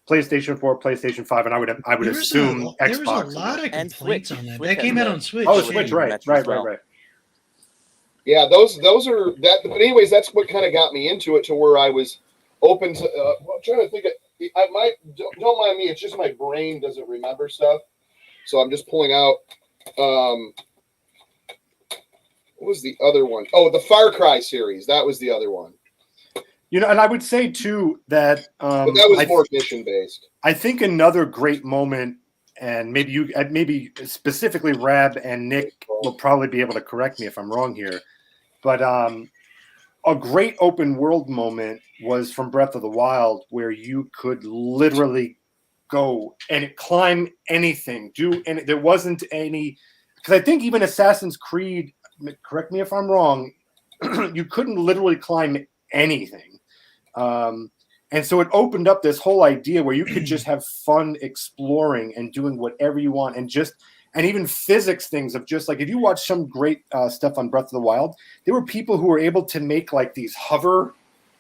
PlayStation 4, PlayStation 5, and I would assume Xbox. There was a lot of complaints on that. That came out on Switch. Oh, Switch, right. Yeah, those are that. But anyways, that's what kind of got me into it, to where I was open to. I'm trying to think. Don't mind me. It's just my brain doesn't remember stuff, so I'm just pulling out. What was the other one? Oh, the Far Cry series. That was the other one. You know, and I would say too that but that was more mission based. I think another great moment, and maybe specifically Rab and Nick will probably be able to correct me if I'm wrong here, but a great open world moment was from Breath of the Wild, where you could literally go and climb anything, there wasn't any, because I think even Assassin's Creed, correct me if I'm wrong, you couldn't literally climb anything. And so it opened up this whole idea where you could just have fun exploring and doing whatever you want, and even physics things of just like, if you watch some great stuff on Breath of the Wild, there were people who were able to make like these hover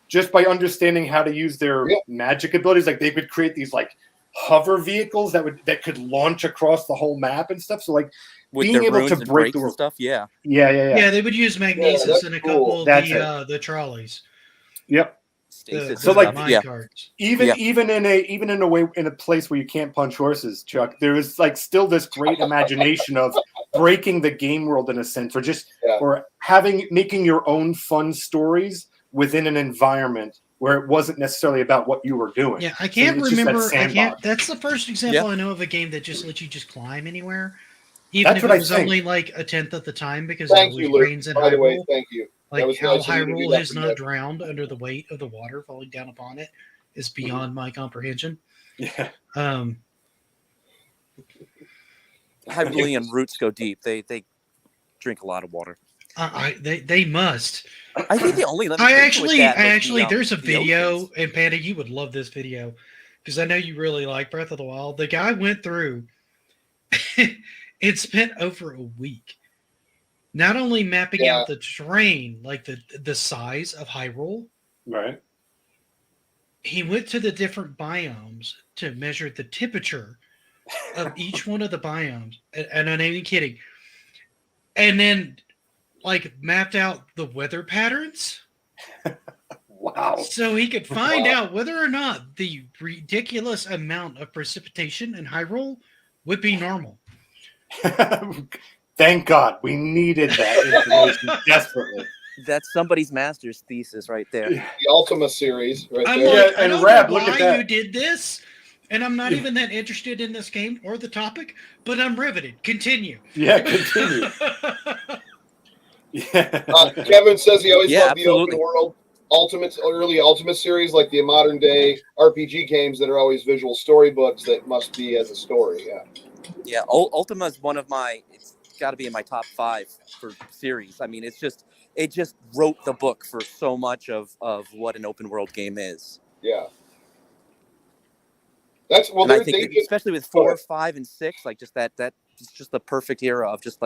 just by understanding how to use their magic abilities. Like they could create these like hover vehicles that could launch across the whole map and stuff. So like with being able to break the and stuff. Yeah. Yeah, they would use magnesis in a couple of the trolleys. Yep. So like even in a place where you can't punch horses, Chuck, there is like still this great imagination of breaking the game world in a sense, or making your own fun stories within an environment where it wasn't necessarily about what you were doing. Yeah, I can't remember. That's the first example I know of a game that just lets you just climb anywhere, even if it was only like a tenth of the time, because it always rains in Hyrule. Thank you. Like how Hyrule has not drowned under the weight of the water falling down upon it is beyond my comprehension. Yeah. Hyrulean roots go deep. They drink a lot of water. They must. I think the only I actually there's a video, and Panda, you would love this video because I know you really like Breath of the Wild. The guy went through and spent over a week not only mapping out the terrain, like the size of Hyrule, right? He went to the different biomes to measure the temperature of each one of the biomes, and I'm not even kidding. And then, like, mapped out the weather patterns. Wow! So he could find out whether or not the ridiculous amount of precipitation in Hyrule would be normal. Thank God, we needed that information desperately. That's somebody's master's thesis right there. The Ultima series, right there. Like, I don't know why you did this, and I'm not even that interested in this game or the topic, but I'm riveted. Continue. Yeah, continue. Kevin says he always loved the open world early Ultimate series, like the modern day RPG games that are always visual storybooks that must be as a story. Yeah, Ultima is one of it's got to be in my top 5 for series. I mean, it just wrote the book for so much of what an open world game is. Yeah. I think especially with 4, 5, and 6, like just that it's just the perfect era of just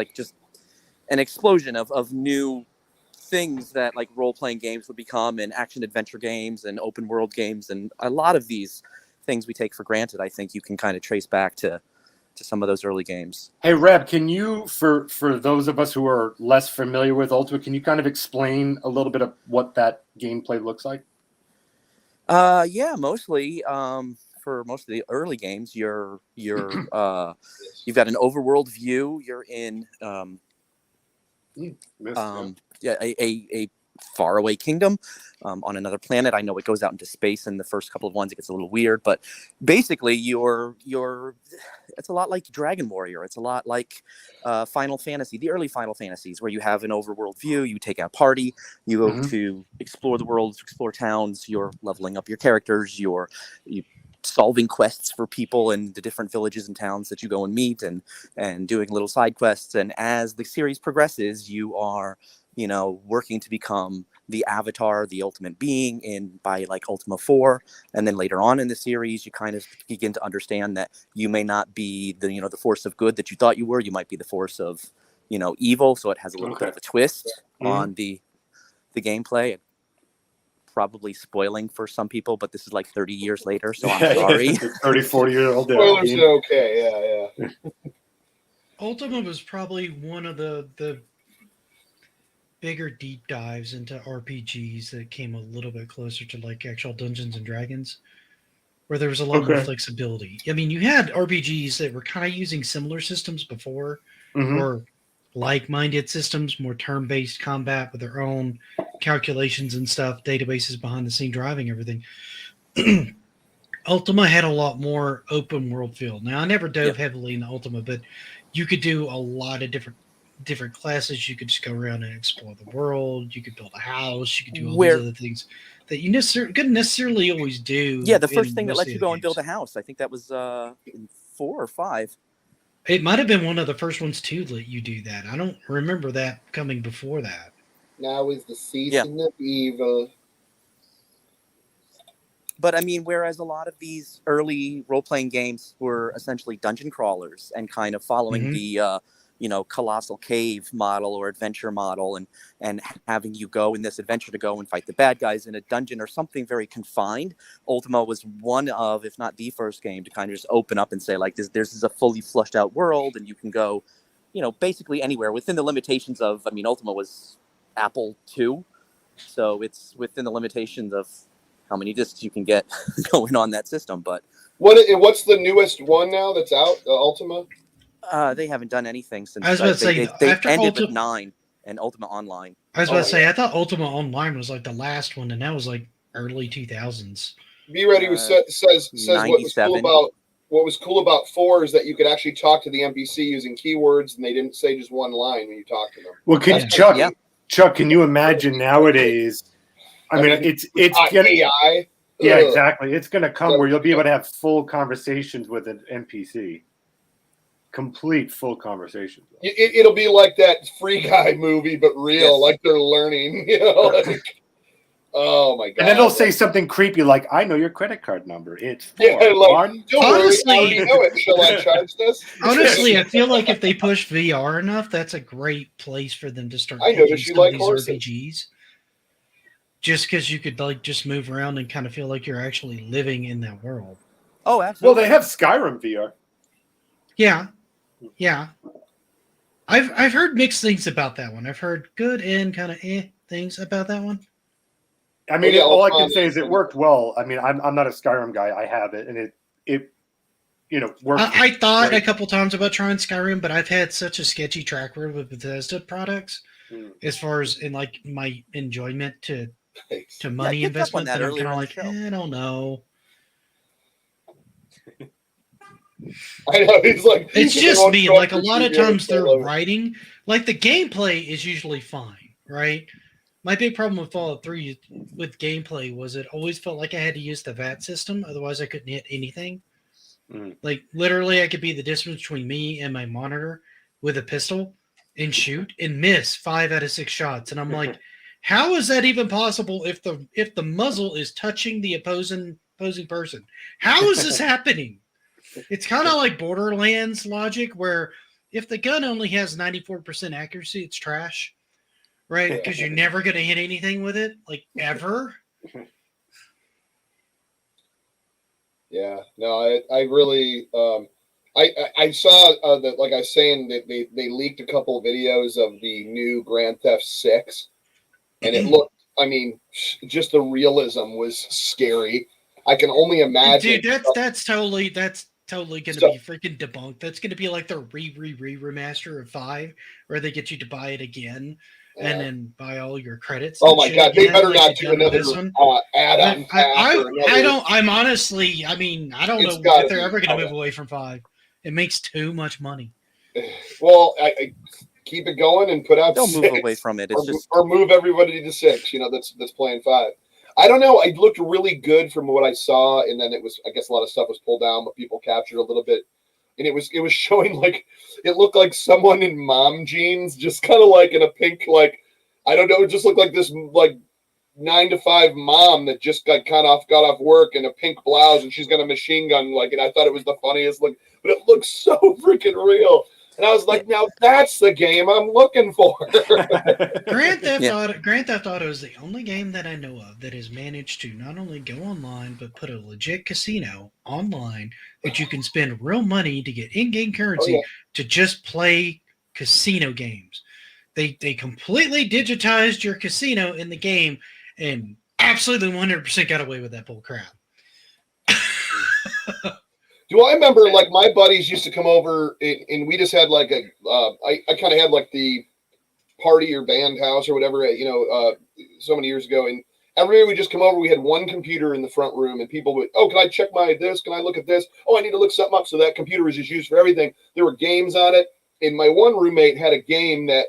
an explosion of new things that like role-playing games would become, and action adventure games and open world games, and a lot of these things we take for granted, I think you can kind of trace back to some of those early games. Hey, Reb, can you, for those of us who are less familiar with Ultima, can you kind of explain a little bit of what that gameplay looks like? Yeah, mostly. For most of the early games, you've got an overworld view. You're in a faraway kingdom on another planet. I know it goes out into space in the first couple of ones. It gets a little weird, but basically it's a lot like Dragon Warrior. It's a lot like Final Fantasy, the early Final Fantasies, where you have an overworld view. You take out party, you go to explore the world, explore towns. You're leveling up your characters. You solving quests for people in the different villages and towns that you go and meet, and doing little side quests. And as the series progresses, you are, working to become the avatar, the ultimate being by like Ultima 4. And then later on in the series, you kind of begin to understand that you may not be the force of good that you thought you were. You might be the force of, evil. So it has a little bit of a twist on the gameplay. Probably spoiling for some people, but this is like 30 years later, so I'm sorry. 30, 40-year-old. Spoilers are okay, yeah. Ultima was probably one of the bigger deep dives into RPGs that came a little bit closer to like actual Dungeons and Dragons, where there was a lot more flexibility. I mean, you had RPGs that were kind of using similar systems before, or like-minded systems, more turn-based combat with their own calculations and stuff, databases behind the scene driving everything. Ultima had a lot more open world feel. Now, I never dove heavily into Ultima, but you could do a lot of different classes. You could just go around and explore the world. You could build a house. You could do all these other things that you couldn't necessarily always do. Yeah, the first thing that lets you go and build a house. I think that was in 4 or 5. It might have been one of the first ones to let you do that. I don't remember that coming before that. Now is the season of evil. But I mean, whereas a lot of these early role-playing games were essentially dungeon crawlers and kind of following the colossal cave model or adventure model, and having you go in this adventure to go and fight the bad guys in a dungeon or something very confined. Ultima was one of, if not the first game to kind of just open up and say, like, there's a fully flushed out world, and you can go, basically anywhere within the limitations of, Ultima was Apple II, so it's within the limitations of how many discs you can get going on that system. But what's the newest one now that's out, Ultima? They haven't done anything since. I was about to say, they after ended with 9 and Ultima Online. I was about to say, I thought Ultima Online was like the last one, and that was like early 2000s. Be Ready says what was cool about 4 is that you could actually talk to the NPC using keywords, and they didn't say just one line when you talk to them. Well, Chuck, can you imagine nowadays? I mean, it's AI. Yeah, exactly. It's going to come where you'll be able to have full conversations with an NPC. Complete full conversation. It'll be like that Free Guy movie, but real, like they're learning. Oh my god! And then they'll say something creepy like, "I know your credit card number. It's 4." Honestly, you know it. Shall I charge this? Honestly, I feel like if they push VR enough, that's a great place for them to start. I noticed you like horses. RPGs. Just because you could like just move around and kind of feel like you're actually living in that world. Oh, absolutely. Well, they have Skyrim VR. Yeah. I've heard mixed things about that one. I've heard good and kind of things about that one. I mean, all I can say is it worked well. I mean, I'm not a Skyrim guy. I have it, and it worked. I thought a couple times about trying Skyrim, but I've had such a sketchy track record with Bethesda products as far as in like my enjoyment to money investment that I'm kind of like, I don't know. I know it's just me. Like a lot of times they're writing, like the gameplay is usually fine, right? My big problem with Fallout 3 with gameplay was it always felt like I had to use the VAT system, otherwise I couldn't hit anything. Like literally, I could be the distance between me and my monitor with a pistol and shoot and miss 5 out of 6 shots, and I'm like, how is that even possible if the muzzle is touching the opposing person? How is this happening? It's kind of like Borderlands logic, where if the gun only has 94% accuracy, it's trash, right? Because you're never going to hit anything with it, like ever. Yeah, no, I really, I saw that, like I was saying, that they leaked a couple of videos of the new Grand Theft 6, and it looked, I mean, just the realism was scary. I can only imagine. Dude, that's totally going to be freaking debunked. That's going to be like the remaster of 5, where they get you to buy it again. and then buy all your credits. Oh and my shit God, they again, better like not they've do done with another this one. add-on But pack or another. I don't. I'm honestly. I mean, I don't It's know gotta if they're be. ever going to Oh, move away from 5. It makes too much money. Well, I keep it going and put out They'll 6, move away from it. It's just or move everybody to 6. That's playing 5. I don't know. It looked really good from what I saw, and then it was. I guess a lot of stuff was pulled down, but people captured a little bit, and it was showing like it looked like someone in mom jeans, just kind of like in a pink, like I don't know, it just looked like this like 9 to 5 mom that just got off work in a pink blouse, and she's got a machine gun, like, and I thought it was the funniest look, but it looks so freaking real. And I was like, now that's the game I'm looking for. Grand Theft Auto is the only game that I know of that has managed to not only go online but put a legit casino online that you can spend real money to get in-game currency to just play casino games. They completely digitized your casino in the game and absolutely 100% got away with that bull crap. Do I remember, like, my buddies used to come over and we just had like I kind of had like the party or band house or whatever, so many years ago. And every year we just come over, we had one computer in the front room and people would, oh, can I check this? Can I look at this? Oh, I need to look something up. So that computer was just used for everything. There were games on it. And my one roommate had a game that,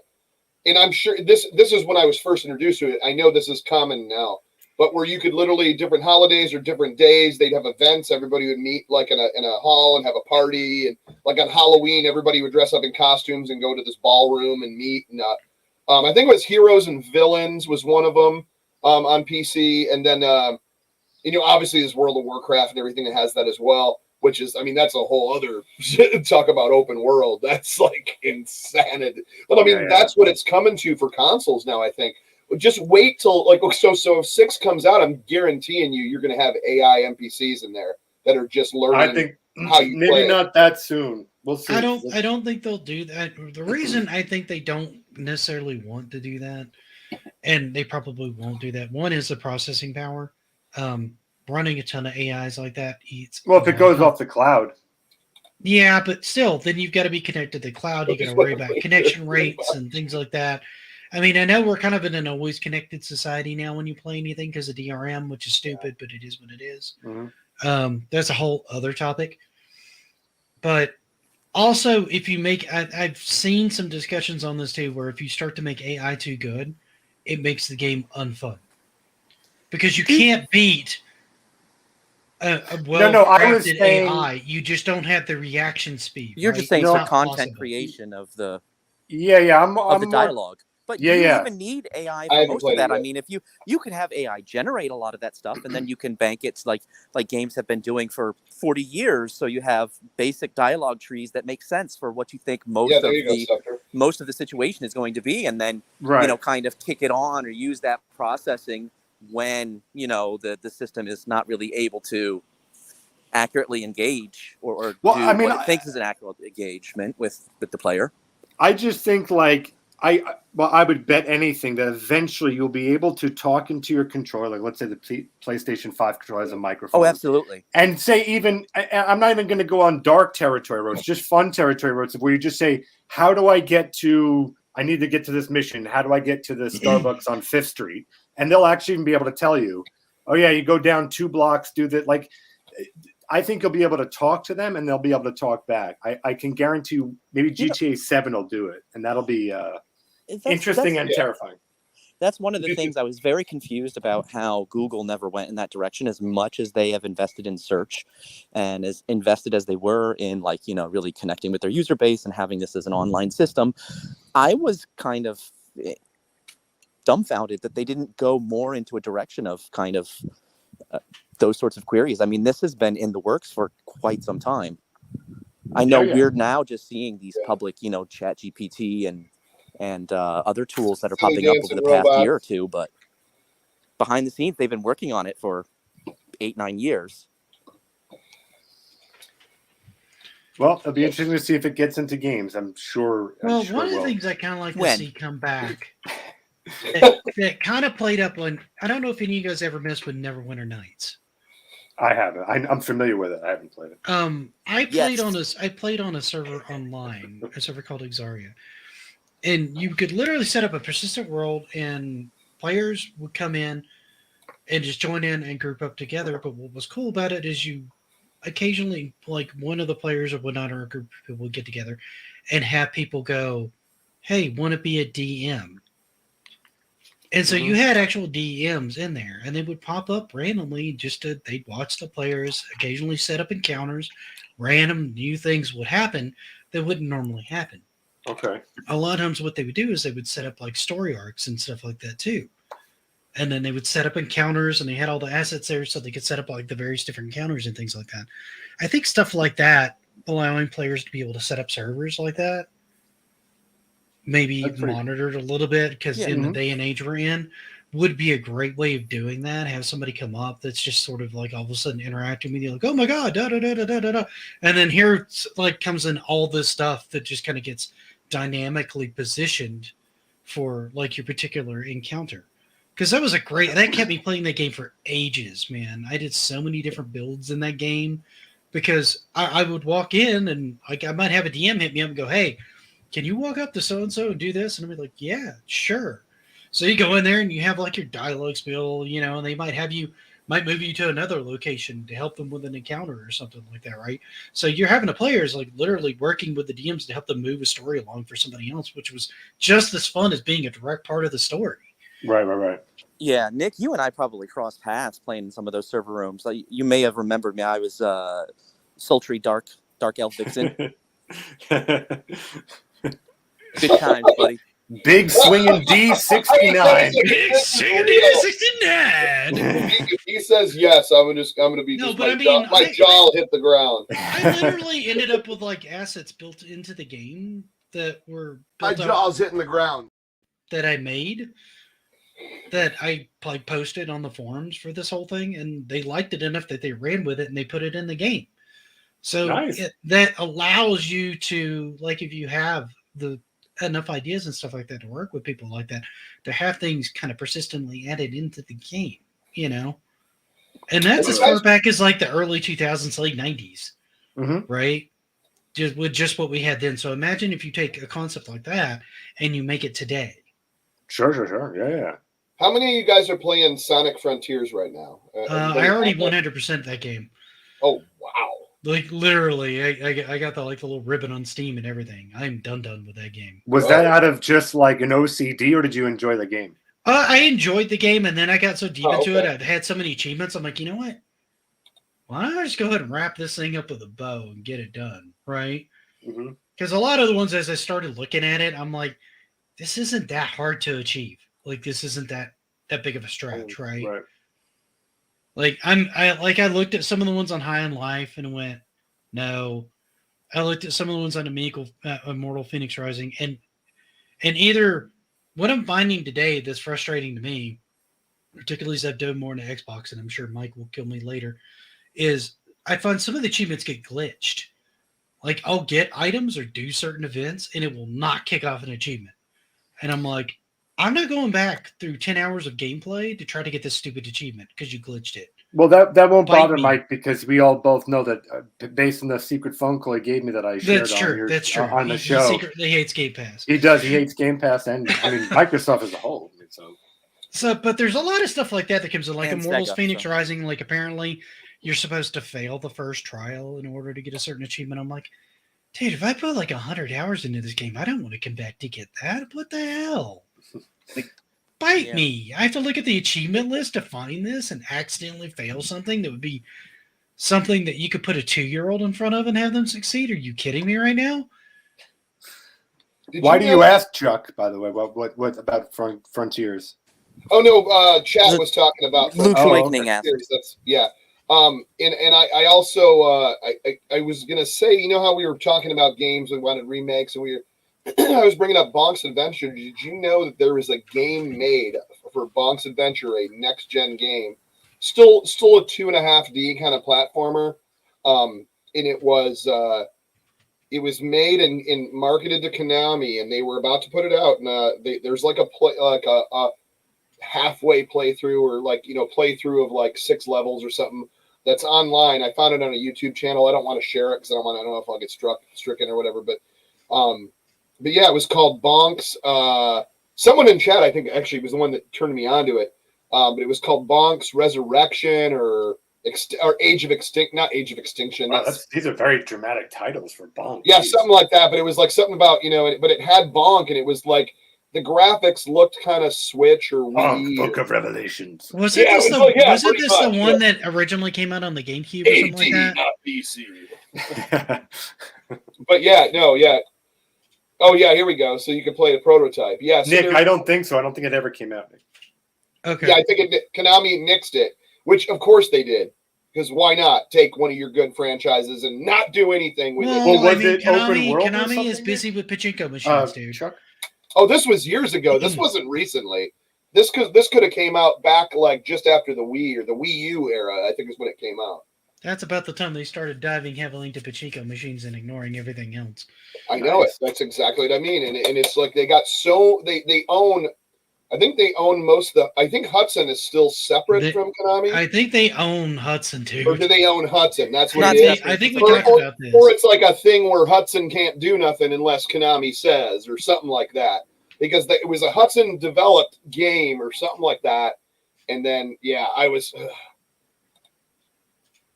and I'm sure this is when I was first introduced to it. I know this is common now, but where you could literally different holidays or different days, they'd have events. Everybody would meet like in a hall and have a party. And like on Halloween, everybody would dress up in costumes and go to this ballroom and meet. And I think it was Heroes and Villains was one of them on PC. And then, obviously there's World of Warcraft and everything that has that as well, which is, I mean, that's a whole other talk about open world. That's like insanity. But I mean, that's what it's coming to for consoles now, I think. Just wait till so if 6 comes out, I'm guaranteeing you're going to have AI NPCs in there that are just learning. I think how you maybe play. Not that soon. We'll see. I don't think they'll do that. The reason I think they don't necessarily want to do that, and they probably won't do that, one is the processing power. Running a ton of AIs like that eats. Well, if it goes off the cloud. Yeah, but still, then you've got to be connected to the cloud. You got to worry about connection rates and things like that. I mean, I know we're kind of in an always connected society now when you play anything because of DRM, which is stupid, but it is what it is. Mm-hmm. That's a whole other topic. But also, if you make, I've seen some discussions on this too, where if you start to make AI too good, it makes the game unfun because you can't beat a well-crafted AI. You just don't have the reaction speed. You're right? just saying It's for not content possible. creation of the I'm the dialogue. But you even need AI for most of that. I mean, if you could have AI generate a lot of that stuff, and then you can bank it like games have been doing for 40 years. So you have basic dialogue trees that make sense for what you think most of the situation is going to be, and then kind of kick it on or use that processing when the system is not really able to accurately engage or do what it thinks is an accurate engagement with the player. I just think I would bet anything that eventually you'll be able to talk into your controller. Let's say the PlayStation 5 controller has a microphone. Oh, absolutely. And say I'm not even going to go on dark territory roads, just fun territory roads where you just say, how do I need to get to this mission. How do I get to the Starbucks on 5th Street? And they'll actually even be able to tell you, oh yeah, you go down 2 blocks, do that. Like, I think you'll be able to talk to them and they'll be able to talk back. I can guarantee you maybe GTA 7 will do it. And that'll be interesting and terrifying. That's one of the things I was very confused about, how Google never went in that direction as much as they have invested in search and as invested as they were in really connecting with their user base and having this as an online system. I was kind of dumbfounded that they didn't go more into a direction of kind of those sorts of queries. I mean, this has been in the works for quite some time. I know we're now just seeing these public, Chat GPT and other tools that are popping up over the past year or two, but behind the scenes, they've been working on it for 8-9 years. Well, it'll be interesting to see if it gets into games. I'm sure. One of the things I kind of like to see come back that kind of played up on, I don't know if any of you guys ever messed with Neverwinter Nights. I haven't. I'm familiar with it. I haven't played it. I played on a server online, a server called Exaria. And you could literally set up a persistent world, and players would come in and just join in and group up together. But what was cool about it is you occasionally, like one of the players or whatnot, or a group of people would get together and have people go, "Hey, want to be a DM?" And so you had actual DMs in there, and they would pop up randomly they'd watch the players, occasionally set up encounters, random new things would happen that wouldn't normally happen. Okay. A lot of times what they would do is they would set up like story arcs and stuff like that too. And then they would set up encounters, and they had all the assets there so they could set up like the various different encounters and things like that. I think stuff like that, allowing players to be able to set up servers like that, maybe monitored a little bit, because in the day and age we're in, would be a great way of doing that. Have somebody come up that's just sort of like all of a sudden interacting with you, like, oh my god, da da da da da da, and then here like comes in all this stuff that just kind of gets dynamically positioned for like your particular encounter. Because that kept me playing that game for ages, man. I did so many different builds in that game because I would walk in and like I might have a DM hit me up and go, hey, can you walk up to so-and-so and do this? And I'd be like, yeah, sure. So you go in there and you have like your dialogue spiel, and they might move you to another location to help them with an encounter or something like that, right? So you're having the players like literally working with the DMs to help them move a story along for somebody else, which was just as fun as being a direct part of the story. Right. Yeah, Nick, you and I probably crossed paths playing in some of those server rooms. Like, you may have remembered me. I was sultry dark elf vixen. Good times, buddy. Big swinging D69. Big swinging D69. If he says yes, I'm gonna be my jaw hit the ground. I literally ended up with like assets built into the game that were my jaw's hitting the ground that I made, that I like posted on the forums for this whole thing, and they liked it enough that they ran with it and they put it in the game. So nice. That allows you to, like, if you have enough ideas and stuff like that to work with people like that, to have things kind of persistently added into the game, and that's as far back as like the early 2000s, late 90s, right? Just what we had then. So imagine if you take a concept like that and you make it today. Sure. Yeah. How many of you guys are playing Sonic Frontiers right now? I already 100% that game. Oh, wow. Like literally, I got the little ribbon on Steam and everything. I'm done with that game. Was that out of just like an OCD, or did you enjoy the game? I enjoyed the game, and then I got so deep into it. I had so many achievements. I'm like, you know what? Why don't I just go ahead and wrap this thing up with a bow and get it done, right? Because a lot of the ones, as I started looking at it, I'm like, this isn't that hard to achieve. Like, this isn't that big of a stretch, right? Right. Like I looked at some of the ones on High on Life and went, no. I looked at some of the ones on Amico, Immortal Phoenix Rising, and either what I'm finding today that's frustrating to me, particularly as I've dove more into Xbox, and I'm sure Mike will kill me later, is I find some of the achievements get glitched. Like, I'll get items or do certain events, and it will not kick off an achievement. And I'm like, I'm not going back through 10 hours of gameplay to try to get this stupid achievement because you glitched it. Well, that won't bother Mike, because we all both know that based on the secret phone call he gave me that I shared That's true. On the show. He secretly hates Game Pass. He does. He hates Game Pass, and I mean Microsoft as a whole. So, but there's a lot of stuff like that comes in, like Immortals Phoenix so. Rising. Like, apparently, you're supposed to fail the first trial in order to get a certain achievement. I'm like, dude, if I put like 100 hours into this game, I don't want to come back to get that. What the hell? Like, bite me. I have to look at the achievement list to find this and accidentally fail something that would be something that you could put a 2-year-old in front of and have them succeed. Are you kidding me right now? Why do you ask, Chuck, by the way? What about Frontiers? Oh, no, chat was talking about Luke's Awakening. That's, yeah. And I also, I was going to say, you know how we were talking about games and wanted remakes, and I was bringing up Bonk's Adventure. Did you know that there was a game made for Bonk's Adventure, a next-gen game, still a 2.5D kind of platformer, and it was made and marketed to Konami, and they were about to put it out, and there's like a halfway playthrough, or playthrough of like 6 levels or something that's online. I found it on a YouTube channel. I don't want to share it because I don't know if I'll get stricken or whatever, but but yeah, it was called Bonks. Someone in chat, I think, actually was the one that turned me onto it. But it was called Bonks Resurrection or Age of Extinct, not Age of Extinction. Wow, these are very dramatic titles for Bonk. Yeah, something like that. But it was like something about, but it had Bonk, and it was like the graphics looked kind of Switch or Bonk, Book of Revelations. Was it this the one that originally came out on the GameCube or something like that? Not BC. But yeah, no, yeah. Oh yeah, here we go. So you can play the prototype. Yeah, so Nick, I don't think so. I don't think it ever came out. Okay. Yeah, I think Konami nixed it, which of course they did. Because why not take one of your good franchises and not do anything with it? Well, was it open world? Konami is busy with pachinko machines, dude. Chuck? Oh, this was years ago. This wasn't recently. This could have came out back like just after the Wii or the Wii U era. I think is when it came out. That's about the time they started diving heavily into pachinko machines and ignoring everything else. I know it. That's exactly what I mean. And it's like they got they own. I think they own most of the. I think Hudson is still separate from Konami. I think they own Hudson too. Or do they own Hudson? That's what it is. I think we talked about this. Or it's like a thing where Hudson can't do nothing unless Konami says, or something like that. Because it was a Hudson developed game or something like that. And then the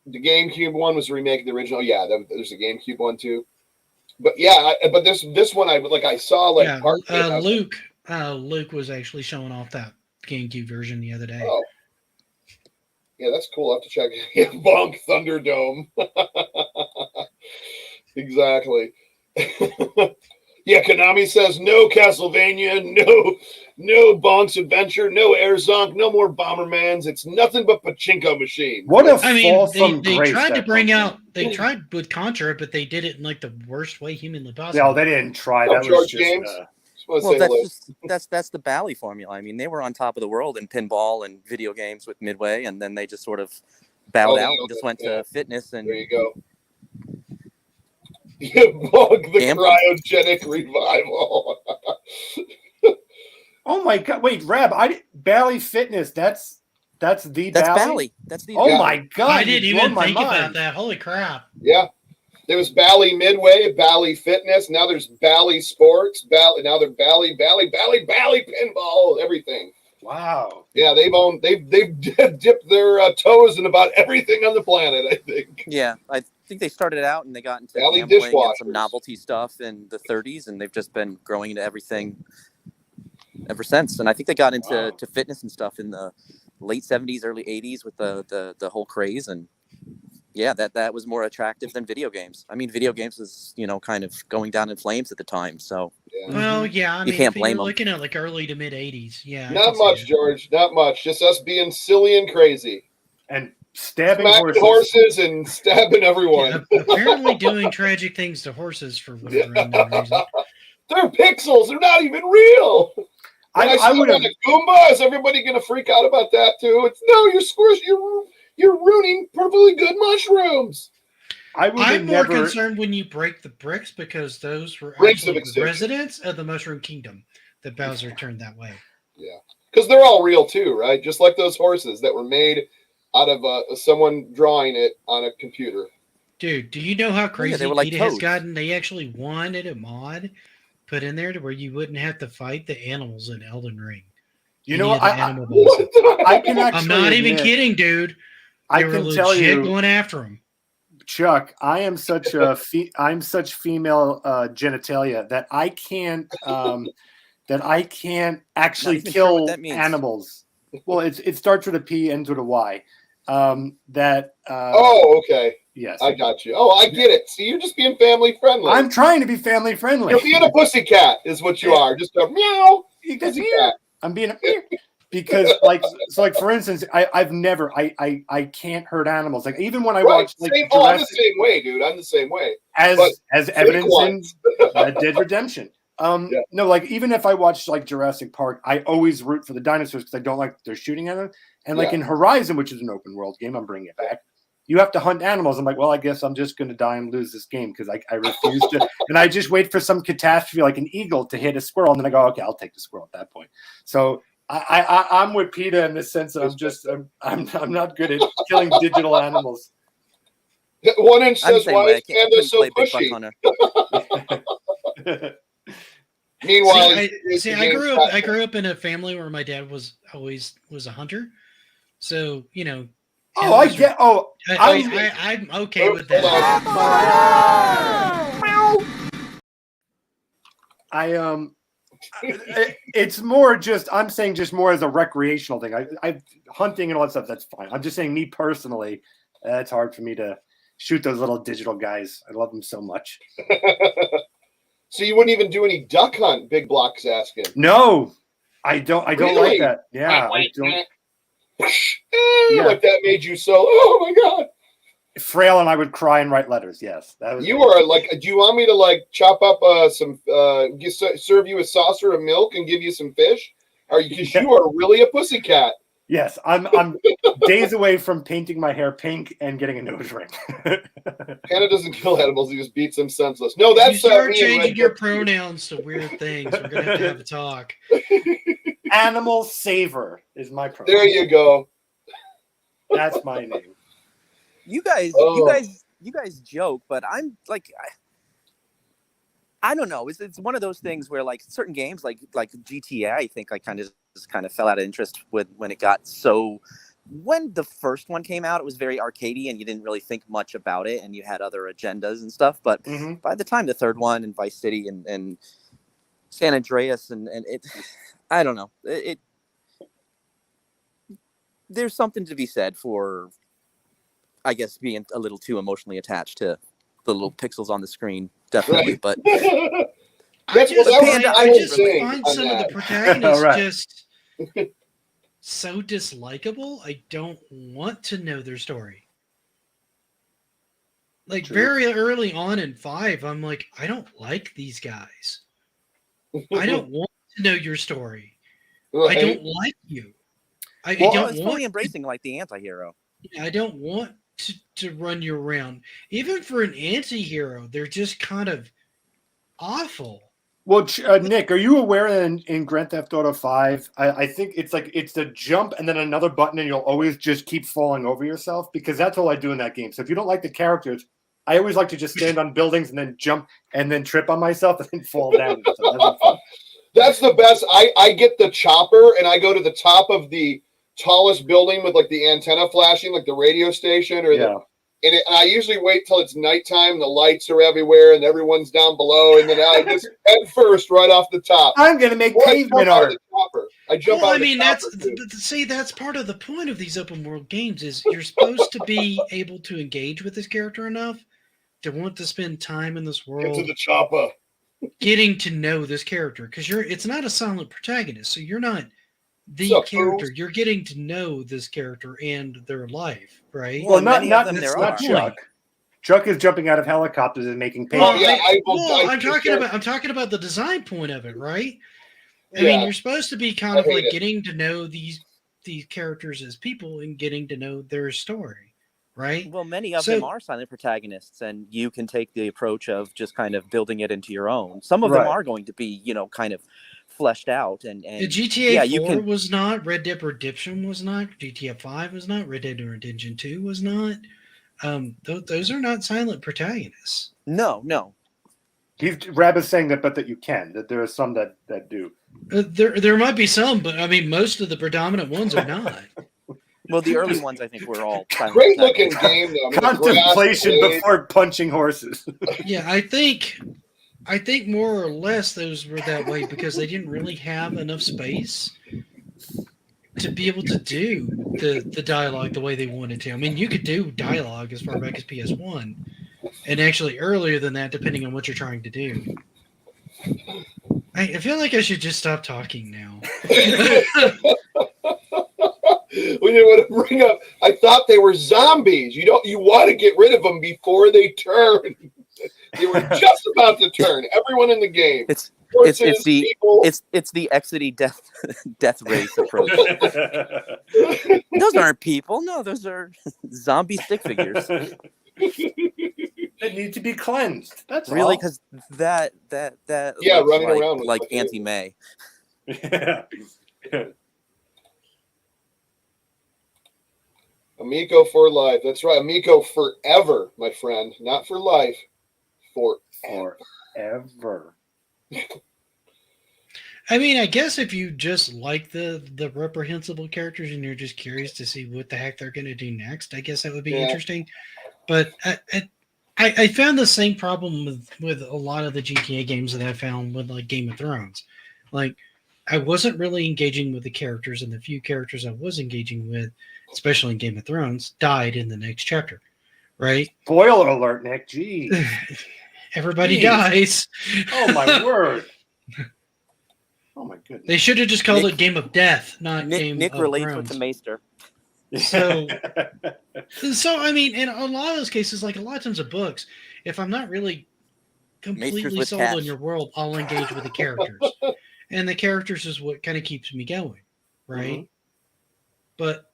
GameCube one was a remake of the original. Yeah, there's a GameCube one too. But yeah, but this one I saw like part of it. Luke was actually showing off that GameCube version the other day. Oh. Yeah, that's cool. I'll have to check it. Yeah, Bonk Thunderdome. Exactly. Yeah, Konami says no Castlevania, no Bonk's Adventure, no Air Zonk, no more Bombermans. It's nothing but pachinko machine. What a fall from grace. They tried to bring out. They tried with Contra, but they did it in like the worst way humanly possible. No, they didn't try. That was just James. Well, that's the Bally formula. I mean, they were on top of the world in pinball and video games with Midway, and then they just sort of bowed out and just went to fitness. And there you go. Bug the cryogenic revival. Oh my God! Wait, Reb, Bally Fitness. That's Bally. That's the. Oh my God! I didn't even think about that. Holy crap! Yeah. There was Bally Midway, Bally Fitness. Now there's Bally Sports. Now they're Bally Pinball. Everything. Wow. Yeah, they've dipped their toes in about everything on the planet. I think. Yeah, I think they started out and they got into Bally gambling and dishwashers. some novelty stuff in the 30s, and they've just been growing into everything ever since. And I think they got into fitness and stuff in the late 70s, early 80s with the whole craze. And yeah, that was more attractive than video games. I mean, video games was, kind of going down in flames at the time. So, well, yeah, I mean, you can't blame them. Looking at like early to mid 80s. Yeah. Not much, George. Not much. Just us being silly and crazy. And stabbing horses and stabbing everyone. Yeah, apparently doing tragic things to horses for whatever reason. They're pixels. They're not even real. I would have Goomba. Is everybody going to freak out about that too? You're ruining perfectly good mushrooms. I'm more concerned when you break the bricks because those were actually residents of the Mushroom Kingdom that Bowser turned that way. Yeah, because they're all real too, right? Just like those horses that were made out of someone drawing it on a computer. Dude, do you know how crazy they were like PETA has gotten? They actually wanted a mod put in there to where you wouldn't have to fight the animals in Elden Ring. I can actually. I'm not even kidding, dude. I can tell you, going after them. Chuck, I am such I'm such female genitalia that I can't actually kill animals. Well, it starts with a P, ends with a Y. Okay. Yes, I got you. Oh, I get it. See, you're just being family friendly. I'm trying to be family friendly. You're being a pussycat, is what you are. Just a meow. Pussycat. I'm being a because like for instance, I can't hurt animals. Like even when I watch like I'm the same way, dude. I'm the same way. As evidence in Dead Redemption. No, like even if I watch like Jurassic Park, I always root for the dinosaurs because I don't like they're shooting at them. And like in Horizon, which is an open world game, I'm bringing it back. You have to hunt animals. I'm like, well, I guess I'm just going to die and lose this game because I refuse to. And I just wait for some catastrophe like an eagle to hit a squirrel, and then I go, okay, I'll take the squirrel at that point. So I'm with PETA in the sense that I'm not good at killing digital animals. 1 inch says, why is Panda so pushy? Meanwhile, I grew up in a family where my dad was always a hunter. So, you know. Oh, I get. Oh, I'm okay with that. It's more just. I'm saying just more as a recreational thing. I hunting and all that stuff. That's fine. I'm just saying me personally. It's hard for me to shoot those little digital guys. I love them so much. So you wouldn't even do any duck hunt? Big Block's asking. No, I don't. I don't like that. Yeah, I don't. Yeah. Like that made you so. Oh my god. Frail, and I would cry and write letters. Yes, that was. You are like. Do you want me to like chop up some? Serve you a saucer of milk and give you some fish? Are you? Because you are really a pussycat. Yes, I'm days away from painting my hair pink and getting a nose ring. Hannah doesn't kill animals; he just beats them senseless. No, that's you start changing your pronouns to weird things. We're gonna have a talk. Animal saver is my pronoun. There you go. That's my name. You guys joke, but I'm like, I don't know. It's one of those things where like certain games, like GTA, I think I kind of fell out of interest when it got so. When the first one came out, it was very arcadey, and you didn't really think much about it, and you had other agendas and stuff. But by the time the third one and Vice City and San Andreas and it, I don't know. There's something to be said for, I guess, being a little too emotionally attached to the little pixels on the screen, definitely. But I just find some of the protagonists just so dislikable. I don't want to know their story. Like very early on in 5, I'm like, I don't like these guys. I don't want to know your story. I don't like you. I don't want fully embracing like the anti-hero. I don't want to run you around. Even for an anti-hero, they're just kind of awful. Well, Nick, are you aware that in Grand Theft Auto 5, I think it's like it's the jump and then another button and you'll always just keep falling over yourself? Because that's all I do in that game. So if you don't like the characters, I always like to just stand on buildings and then jump and then trip on myself and then fall down. That's the best. I get the chopper and I go to the top of the tallest building with like the antenna flashing, like the radio station or and I usually wait till it's nighttime, the lights are everywhere, and everyone's down below, and then I just head first right off the top. I'm gonna make pavement art. I jump out of the chopper. That's part of the point of these open world games is you're supposed to be able to engage with this character enough to want to spend time in this world. Into the chopper. Getting to know this character because it's not a silent protagonist, so you're not the character. You're getting to know this character and their life, right? Well, not Chuck. Chuck is jumping out of helicopters and making paintings. I'm talking about the design point of it, right? I mean, you're supposed to be kind of like getting to know these characters as people and getting to know their story, right? Well, many of them are silent protagonists, and you can take the approach of just kind of building it into your own. Some of them are going to be, kind of fleshed out and the GTA 4 was not, Red Dead Redemption was not, GTA 5 was not, Red Dead Redemption 2 was not. Those are not silent protagonists. No. Rabbit's saying that you can, that there are some that do. There might be some, but I mean most of the predominant ones are not. Well, the early ones I think were all silent. Great looking game though. Contemplation before punching horses. Yeah, I think more or less those were that way because they didn't really have enough space to be able to do the dialogue the way they wanted to. I mean, you could do dialogue as far back as PS1, and actually earlier than that, depending on what you're trying to do. I feel like I should just stop talking now. We didn't want to bring up. I thought they were zombies. You want to get rid of them before they turn. They were just about to turn. Everyone in the game. It's the Exidy death race approach. Those aren't people. No, those are zombie stick figures. That need to be cleansed. That's really because that running around like Auntie May. Yeah. Amico for life. That's right. Amico forever, my friend. Not for life. Forever. I mean, I guess if you just like the reprehensible characters and you're just curious to see what the heck they're going to do next, I guess that would be interesting. But I found the same problem with a lot of the GTA games that I found with like Game of Thrones. Like, I wasn't really engaging with the characters, and the few characters I was engaging with, especially in Game of Thrones, died in the next chapter. Right? Spoiler alert, Nick. Jeez. Everybody dies. Oh my word. Oh my goodness. They should have just called it Game of Death, not Game Nick of relates Thrones. with the Maester. So I mean, in a lot of those cases, like a lot of times of books, if I'm not really completely sold on your world, I'll engage with the characters, and the characters is what kind of keeps me going, right? Mm-hmm. But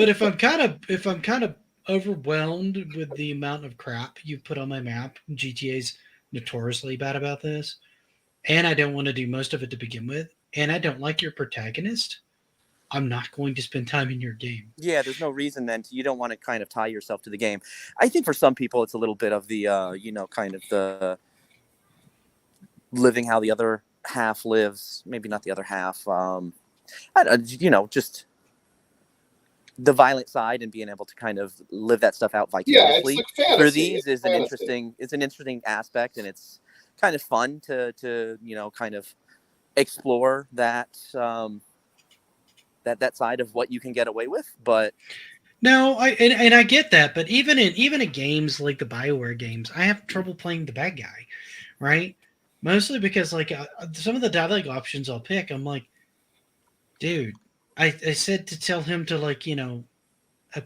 if I'm kind of overwhelmed with the amount of crap you put on my map, GTA's notoriously bad about this, and I don't want to do most of it to begin with, and I don't like your protagonist, I'm not going to spend time in your game. Yeah, there's no reason then. You don't want to kind of tie yourself to the game. I think for some people it's a little bit of the, kind of the living how the other half lives. Maybe not the other half. Just the violent side and being able to kind of live that stuff out vicariously. Yeah, it's like fantasy. For these is an interesting aspect, and it's kind of fun to kind of explore that that side of what you can get away with. But no, I get that, but even in games like the BioWare games, I have trouble playing the bad guy, right? Mostly because like some of the dialogue options I'll pick, I'm like, dude, I said to tell him to like,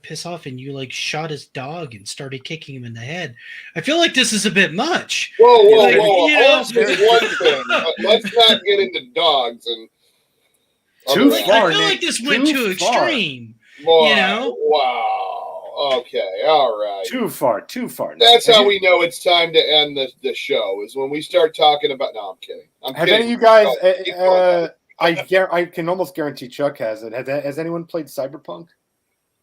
piss off, and you like shot his dog and started kicking him in the head. I feel like this is a bit much. Whoa. There's one thing. Let's not get into dogs and too far. I feel like this went too extreme. Wow. Okay. All right. Too far. That's how we know it's time to end the show, is when we start talking about. No, I'm kidding. Have any of you guys? I can almost guarantee Chuck has it. Has anyone played Cyberpunk?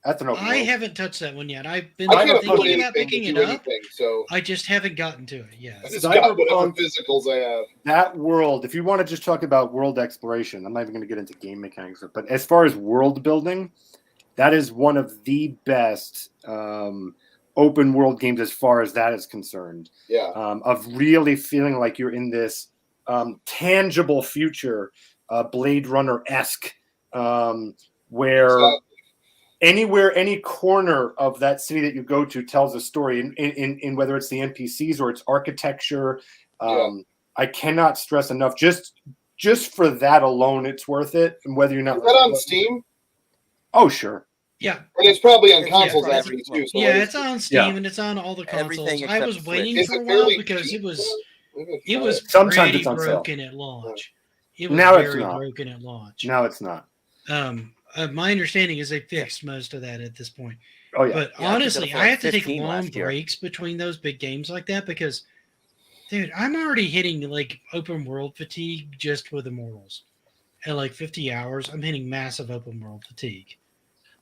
That's an open world. I haven't touched that one yet. I've been thinking about picking it up. So I just haven't gotten to it yet. I just got whatever physicals I have. That world, if you want to just talk about world exploration, I'm not even going to get into game mechanics, but as far as world building, that is one of the best open world games as far as that is concerned. Yeah. Of really feeling like you're in this tangible future, Blade Runner-esque, where anywhere, any corner of that city that you go to tells a story in whether it's the NPCs or its architecture. I cannot stress enough, just for that alone, it's worth it. And whether you're not. Is that on Steam? Oh, sure. Yeah. And it's probably on consoles after too. So it's on Steam and it's on all the consoles. I was waiting for a while because it was sometimes pretty it's on broken sale at launch. It was now very broken at launch. Now it's not. My understanding is they fixed most of that at this point. Oh yeah. But honestly, I have to take long breaks between those big games like that because, dude, I'm already hitting like open world fatigue just with Immortals. At like 50 hours, I'm hitting massive open world fatigue.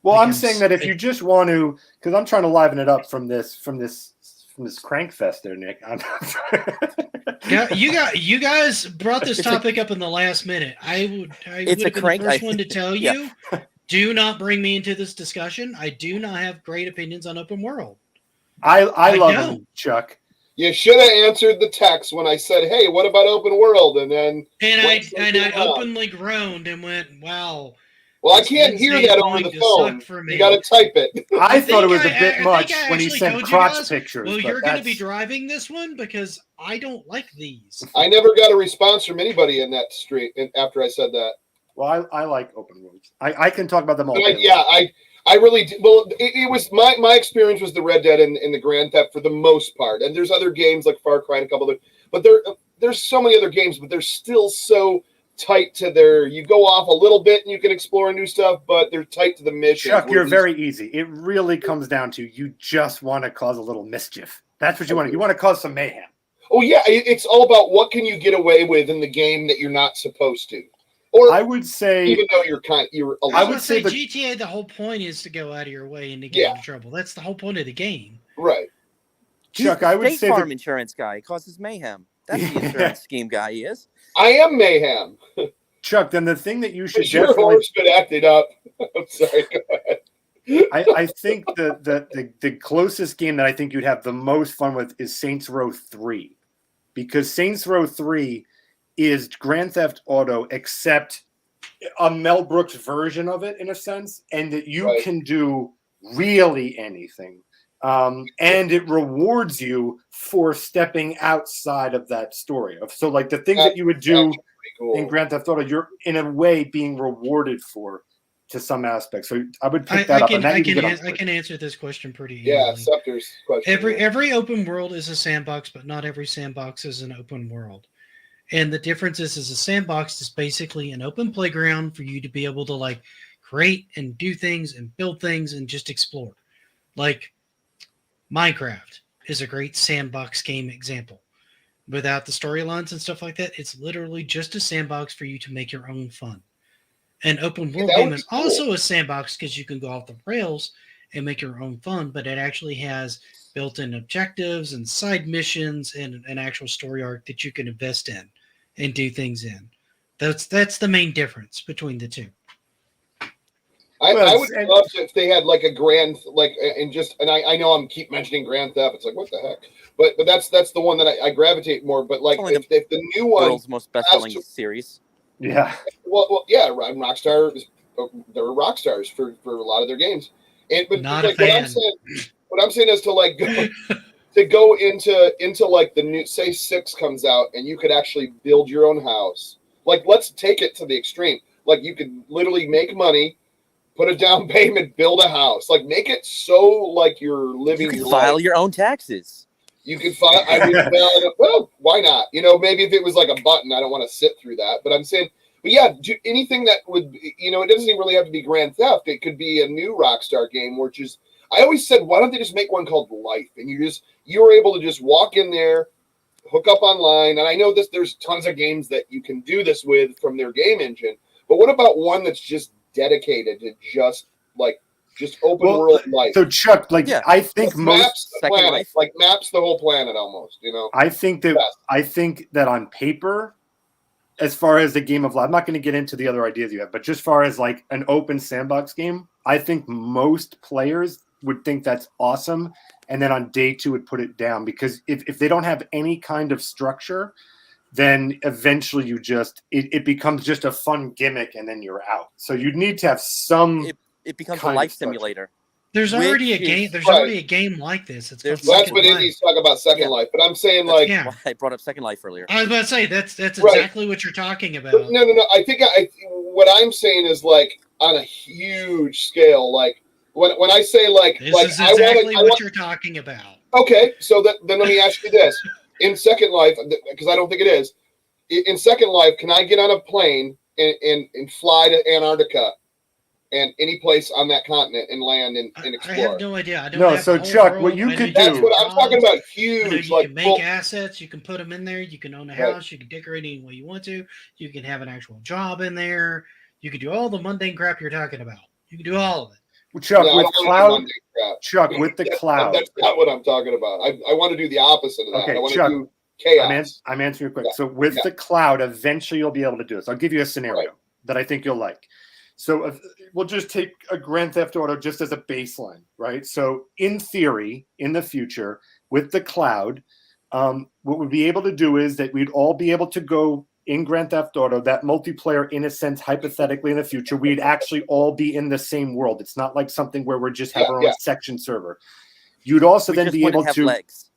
Well, I'm saying that if you just want to, because I'm trying to liven it up from this crank fest there, Nick. Yeah, you guys brought this topic up in the last minute. I would be the first one to tell you, do not bring me into this discussion. I do not have great opinions on open world. I love them, Chuck. You should have answered the text when I said, "Hey, what about open world?" And I openly groaned and went, "Wow." Well, I can't hear that over the phone. You got to type it. I thought it was a bit much when he sent crotch pictures. Well, you're going to be driving this one because I don't like these. I never got a response from anybody in that street after I said that. Well, I like open worlds. I can talk about them all. I really do. Well, it was my experience was the Red Dead and the Grand Theft for the most part. And there's other games like Far Cry and a couple of, but there's so many other games, but they're still so tight to you go off a little bit and you can explore new stuff, but they're tight to the mission. Chuck, you're very easy. It really comes down to you just want to cause a little mischief. That's what you want. You want to cause some mayhem. Oh yeah, it's all about what can you get away with in the game that you're not supposed to. Or I would say, even though you're I would say GTA. The whole point is to go out of your way and to get into trouble. That's the whole point of the game, right? Chuck, I would say farm insurance guy causes mayhem. That's the insurance scheme guy he is. I am mayhem. Chuck, then the thing that you should Is your definitely horse been acting up? I'm sorry. Go ahead. I think the closest game that I think you'd have the most fun with is Saints Row 3. Because Saints Row 3 is Grand Theft Auto, except a Mel Brooks version of it in a sense, and that you can do really anything. And it rewards you for stepping outside of that story. So like the things that you would do in Grand Theft Auto, you're in a way being rewarded for to some aspects. So I would pick that up. I can answer this question pretty easily. Yeah, Scepter's question. Every open world is a sandbox, but not every sandbox is an open world. And the difference is a sandbox is basically an open playground for you to be able to like create and do things and build things and just explore. Like Minecraft is a great sandbox game example. Without the storylines and stuff like that, it's literally just a sandbox for you to make your own fun. An open world game is also a sandbox because you can go off the rails and make your own fun, but it actually has built-in objectives and side missions and an actual story arc that you can invest in and do things in. That's the main difference between the two. I would love if they had like a grand and I know I'm keep mentioning Grand Theft. It's like what the heck, but that's the one that I gravitate more. But like if the new one, world's most best-selling series. Yeah. Well, yeah. Rockstar, they're rock stars for a lot of their games. But not like, a fan. What I'm saying is to like go into like the new, say 6 comes out and you could actually build your own house. Like let's take it to the extreme. Like you could literally make money, put a down payment, build a house. Like make it so like you're living. You can file your own taxes. You can file. Well, why not? Maybe if it was like a button, I don't want to sit through that. But I'm saying, but yeah, do anything that would, it doesn't even really have to be Grand Theft. It could be a new Rockstar game, which is, I always said, why don't they just make one called Life? And you were able to just walk in there, hook up online. And I know there's tons of games that you can do this with from their game engine. But what about one that's just dedicated to just open world life? So Chuck, I think maps the planet, maps the whole planet almost. I think that on paper, as far as the game of life, I'm not going to get into the other ideas you have, but just as far as like an open sandbox game, I think most players would think that's awesome, and then on day 2 would put it down, because if they don't have any kind of structure, then eventually it becomes just a fun gimmick and then you're out. So you'd need to have some. It becomes a life simulator. There's already a game. There's already a game like this. That's what Indy's talking about, Second Life. But I'm saying well, I brought up Second Life earlier. I was about to say that's exactly what you're talking about. But no. I think what I'm saying is like on a huge scale. Like when I say this is exactly what you're talking about. Okay, so then let me ask you this: in Second Life, because I don't think it is. In Second Life, can I get on a plane and fly to Antarctica? And any place on that continent and land and explore. I have no idea. I don't so Chuck, what you could do. That's what I'm talking about. Huge. You can make assets. You can put them in there. You can own a house. You can decorate any way you want to. You can have an actual job in there. You can do all the mundane crap you're talking about. You can do all of it. Well, Chuck, with cloud. Chuck, with the cloud. That's not what I'm talking about. I want to do the opposite of that. Okay, I want Chuck, to do chaos. I'm answering you quick. So with the cloud, eventually you'll be able to do this. I'll give you a scenario that I think you'll like. So we'll just take a Grand Theft Auto just as a baseline, right? So in theory, in the future, with the cloud, what we'd be able to do is that we'd all be able to go in Grand Theft Auto, that multiplayer, in a sense, hypothetically in the future, we'd actually all be in the same world. It's not like something where we're just have our own section server. You'd also then be able to legs.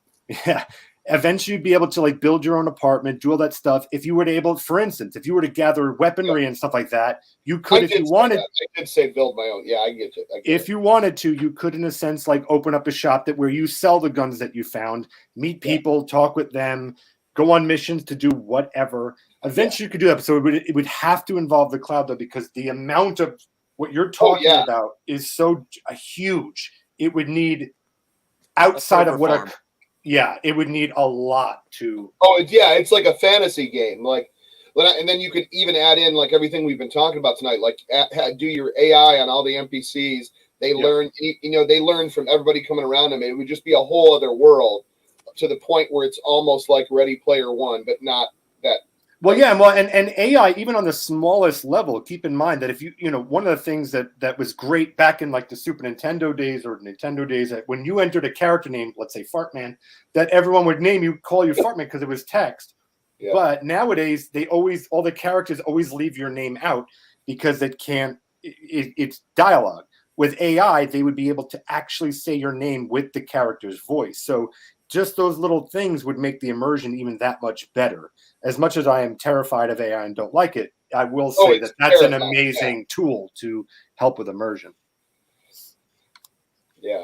Yeah. Eventually you'd be able to like build your own apartment, do all that stuff. If you were for instance, if you were to gather weaponry and stuff like that, you could, if you wanted. I did say build my own. Yeah, I get it. If you wanted to, you could, in a sense, like open up a shop where you sell the guns that you found, meet people, talk with them, go on missions to do whatever. Eventually you could do that. So it would have to involve the cloud though, because the amount of what you're talking about is so huge. It would need outside of what it would need a lot to. Oh yeah, it's like a fantasy game, and then you could even add in like everything we've been talking about tonight, like do your AI on all the NPCs. They learn, they learn from everybody coming around them. It would just be a whole other world. to the point where it's almost like Ready Player One, but not that. Well, yeah, well, and AI, even on the smallest level, keep in mind that if one of the things that was great back in like the Super Nintendo days or Nintendo days, that when you entered a character name, let's say Fartman, that everyone would call you Fartman because it was text. Yeah. But nowadays, all the characters always leave your name out because it's dialogue. With AI, they would be able to actually say your name with the character's voice. So just those little things would make the immersion even that much better. As much as I am terrified of AI and don't like it, I will say that's an amazing tool to help with immersion. Yeah.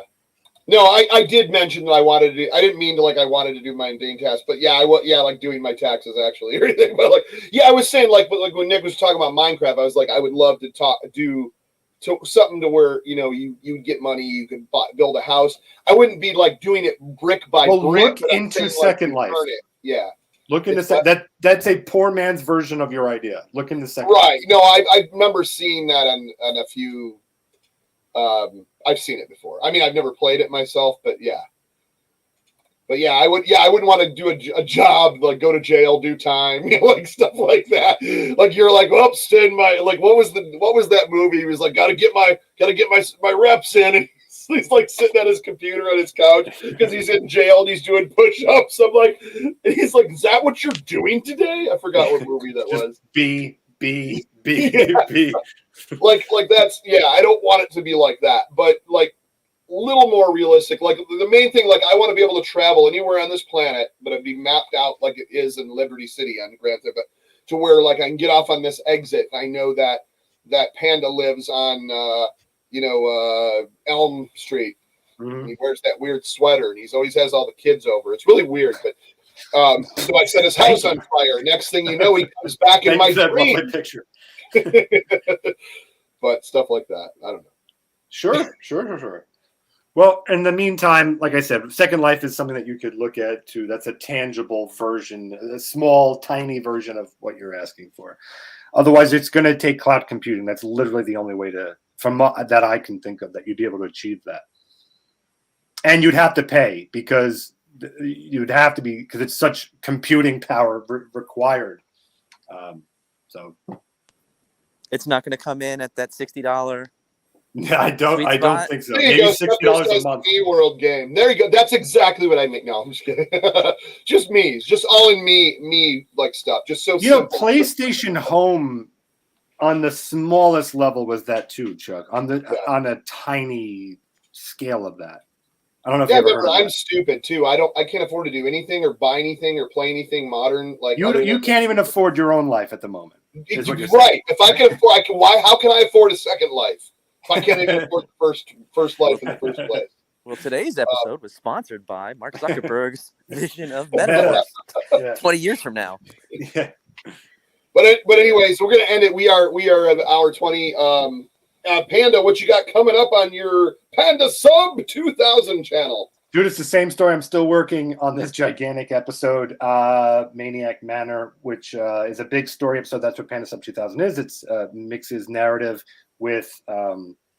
No, I did mention that I wanted to do, I didn't mean to I wanted to do my mundane tasks, but yeah, like doing my taxes actually or anything. But I was saying but when Nick was talking about Minecraft, I was like, I would love to do something to where, you get money, you can build a house. I wouldn't be doing it brick by brick. Look into Second Life. Yeah. Look into that's a poor man's version of your idea. Look into Second Life. Right. Life. No, I remember seeing that on a few. I've seen it before. I mean, I've never played it myself, but yeah. But yeah, I wouldn't want to do a job, go to jail, do time, stuff like that. You're stand my, what was that movie? He was gotta get my reps in, and he's sitting at his computer on his couch because he's in jail and he's doing push-ups. I'm and he's is that what you're doing today? I forgot what movie that was. B. That's, yeah, I don't want it to be like that, but little more realistic. The main thing, I want to be able to travel anywhere on this planet, but it'd be mapped out like it is in Liberty City on Grand Theft, but to where I can get off on this exit. I know that Panda lives on Elm Street. Mm-hmm. He wears that weird sweater and he always has all the kids over. It's really weird, but so I set his house on fire. Next thing you know, he comes back in my dream. Picture. But stuff like that, I don't know. Sure. Well, in the meantime, like I said, Second Life is something that you could look at too. That's a tangible version, a small, tiny version of what you're asking for. Otherwise, it's going to take cloud computing. That's literally the only way that I can think of that you'd be able to achieve that. And you'd have to pay because it's such computing power required. So it's not going to come in at that $60. Yeah, I don't think so. Maybe $60 a month. World game. There you go. That's exactly what I make. No, I'm just kidding. Just me. Just all in me stuff. Just so simple. PlayStation Home on the smallest level was that too, Chuck. On a tiny scale of that. I don't know if you ever heard of I'm that. Stupid too. I can't afford to do anything or buy anything or play anything modern. You can't even afford your own life at the moment. Right. If I can afford, how can I afford a Second Life? I can't even afford the first life in the first place. Well, today's episode was sponsored by Mark Zuckerberg's vision of metaverse 20 years from now. Yeah. But anyways, we're gonna end it. We are at hour 20. Panda, what you got coming up on your Panda Sub 2000 channel? Dude, it's the same story. I'm still working on this gigantic episode, Maniac Manor, which is a big story episode. That's what Panda Sub 2000 is. It's mixes narrative with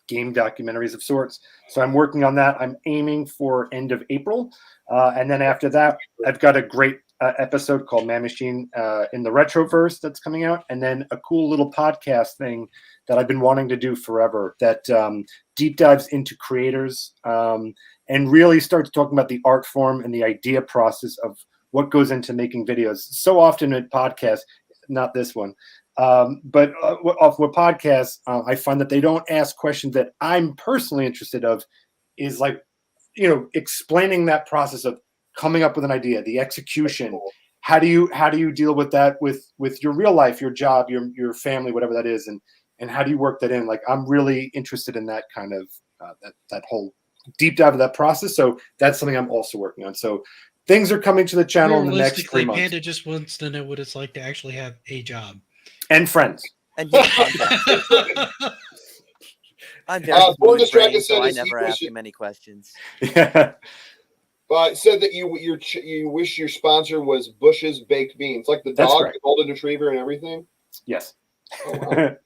game documentaries of sorts. So I'm working on that. I'm aiming for end of April. And then after that, I've got a great episode called Man Machine in the Retroverse that's coming out. And then a cool little podcast thing that I've been wanting to do forever that deep dives into creators and really starts talking about the art form and the idea process of what goes into making videos. So often in podcasts, not this one, but off of podcasts, I find that they don't ask questions that I'm personally interested of, is explaining that process of coming up with an idea, the execution. How do you deal with that with your real life, your job, your family, whatever that is, and how do you work that in? I'm really interested in that kind of that whole deep dive of that process. So that's something I'm also working on. So things are coming to the channel in the next 3 months. Panda just wants to know what it's like to actually have a job. And friends. And I'm very brain, so I never ask him any questions. Yeah. It said that you wish your sponsor was Bush's Baked Beans, like the dog, the golden retriever, and everything. Yes. Oh, wow.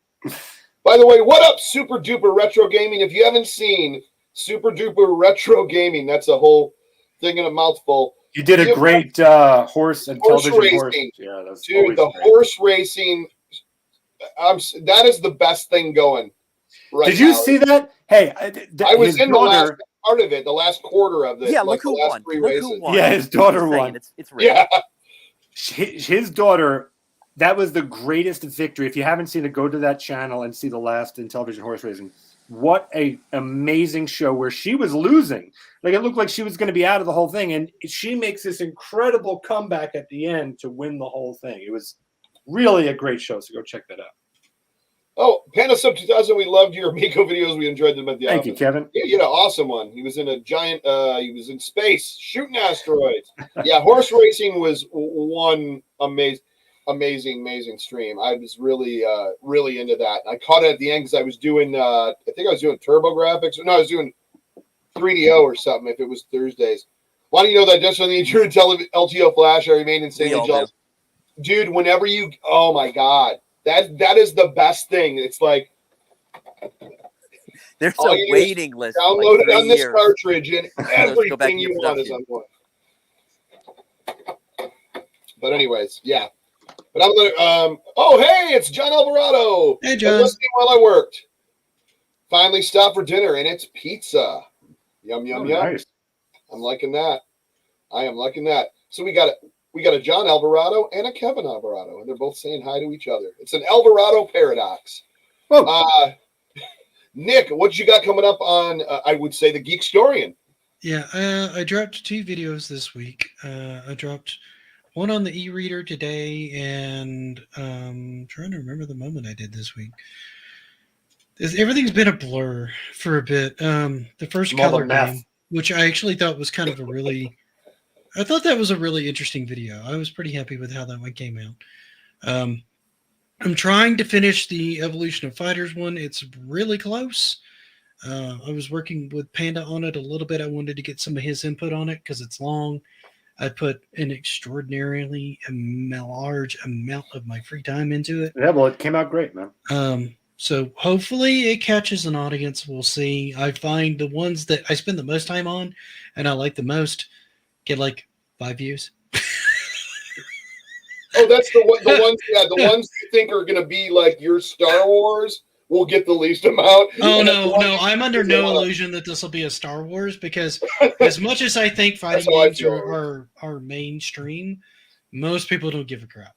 By the way, what up, Super Duper Retro Gaming? If you haven't seen Super Duper Retro Gaming, that's a whole thing in a mouthful. He did a great horse and television racing. horse. Yeah, that's dude. The great. horse racing. That is the best thing going. Right. Did you now. see that? Hey, I was in the last part of it, the last quarter of it. Yeah, like look who won. Look who won. Yeah, his daughter won. It's real. Yeah. His daughter. That was the greatest victory. If you haven't seen it, go to that channel and see the last in television horse racing. What a amazing show where she was losing. Like it looked like she was going to be out of the whole thing. And she makes this incredible comeback at the end to win the whole thing. It was really a great show. So go check that out. Oh, Panda Sub 2000, we loved your Amico videos. We enjoyed them at the Thank office. you, Kevin. Yeah, you had an awesome one. He was in a giant, he was in space shooting asteroids. Yeah, horse racing was one amazing stream. I was really into that. I caught it at the end because I was doing I think I was doing TurboGrafx. No, I was doing 3DO or something if it was Thursdays. Why do you know that just on the LTO Flash I remain insanely jealous? Dude, whenever you oh my god. That is the best thing. It's like there's a waiting list. Download it on this cartridge and everything you want is on one. But anyways, yeah. But I'm gonna oh hey, it's John Alvarado. Hey John. I'm listening while I worked. Finally stopped for dinner and it's pizza. Yum yum yum. Nice. I'm liking that. I am liking that. So we got a John Alvarado and a Kevin Alvarado, and they're both saying hi to each other. It's an Alvarado paradox. Nick, what you got coming up on, I would say, the Geek Storian? Yeah, I dropped 2 videos this week. I dropped one on the e-reader today, and I'm trying to remember the moment I did this week. Everything's been a blur for a bit. The first color game, which I actually thought was kind of I thought that was a really interesting video. I was pretty happy with how that one came out. I'm trying to finish the Evolution of Fighters one. It's really close. I was working with Panda on it a little bit. I wanted to get some of his input on it because it's long. I put an extraordinarily large amount of my free time into it. Yeah, well, it came out great, man. So hopefully it catches an audience. We'll see. I find the ones that I spend the most time on and I like the most get like 5 views. Oh, that's the ones. Yeah, the ones you think are going to be like your Star Wars will get the least amount. Oh no, I'm under no illusion that this will be a Star Wars because as much as I think fighting games are mainstream, most people don't give a crap.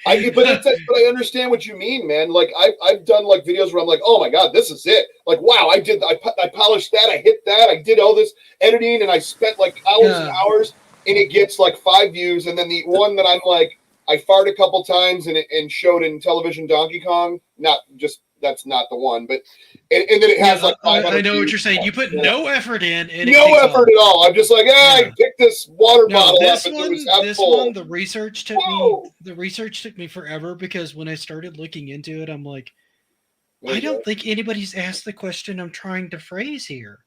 But I understand what you mean, man. Like I've done like videos where I'm like, oh my god, this is it. Like wow, I polished that, I hit that, I did all this editing, and I spent like hours and hours, and it gets like 5 views, and then the one that I'm like, I farted a couple times and showed in television Donkey Kong. That's not the one, but and then it has like 500 I know views. What you're saying. You put no effort in, and no effort at all. I'm just like, I picked this water bottle up, and it was half full. The research took me forever because when I started looking into it, I'm like, I don't think anybody's asked the question I'm trying to phrase here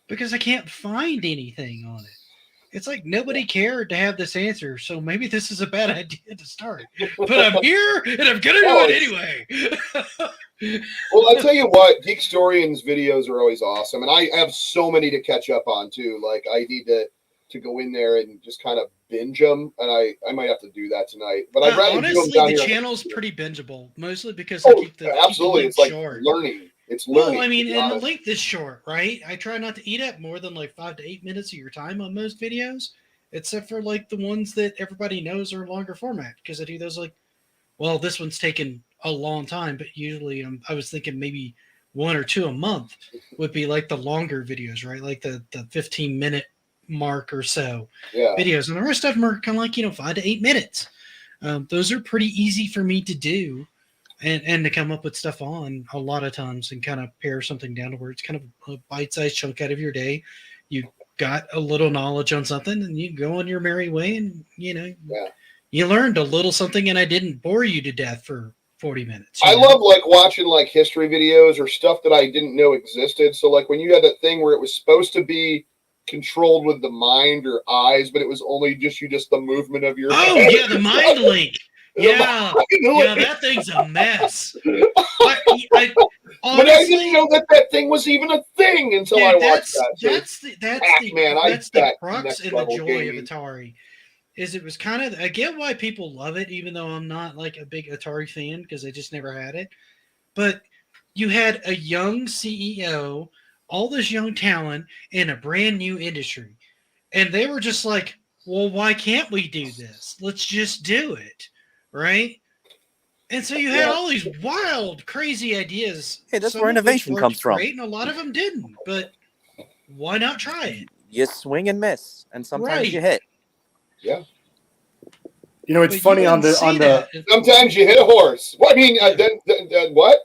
because I can't find anything on it. It's like nobody cared to have this answer, so maybe this is a bad idea to start. But I'm here, and I'm going to do it anyway. Well, I'll tell you what, Geek Storian's videos are always awesome, and I have so many to catch up on, too. Like, I need to go in there and just kind of binge them, and I might have to do that tonight. But I'd rather honestly, do them down the here. channel's pretty bingeable, mostly because I keep the absolutely, keep it's like short. learning. It's learning. Well, I mean, and the length is short, right? I try not to eat up more than like 5 to 8 minutes of your time on most videos, except for like the ones that everybody knows are longer format. Because I do those like, well, this one's taken a long time, but usually I was thinking maybe 1 or 2 a month would be like the longer videos, right? Like the 15-minute mark or so videos, and the rest of them are kind of like 5 to 8 minutes. Those are pretty easy for me to do. And to come up with stuff on a lot of times and kind of pare something down to where it's kind of a bite-sized chunk out of your day. You got a little knowledge on something and you go on your merry way and, you learned a little something and I didn't bore you to death for 40 minutes. I love like watching like history videos or stuff that I didn't know existed. So like when you had that thing where it was supposed to be controlled with the mind or eyes, but it was only just the movement of your head. Yeah, the mind link. Yeah, yeah, that thing's a mess. Honestly, But I didn't know that thing was even a thing until I watched that. So that's the crux and the joy gaming. of Atari. Is it was kind of, I get why people love it, even though I'm not like a big Atari fan because I just never had it. But you had a young CEO, all this young talent in a brand new industry, and they were just like, well, why can't we do this? Let's just do it, right? And so you had all these wild, crazy ideas. Hey, that's where innovation comes from. Great, and a lot of them didn't. But why not try it? You swing and miss, and sometimes you hit. Yeah. You know, it's funny on the sometimes you hit a horse. Well, I mean, what?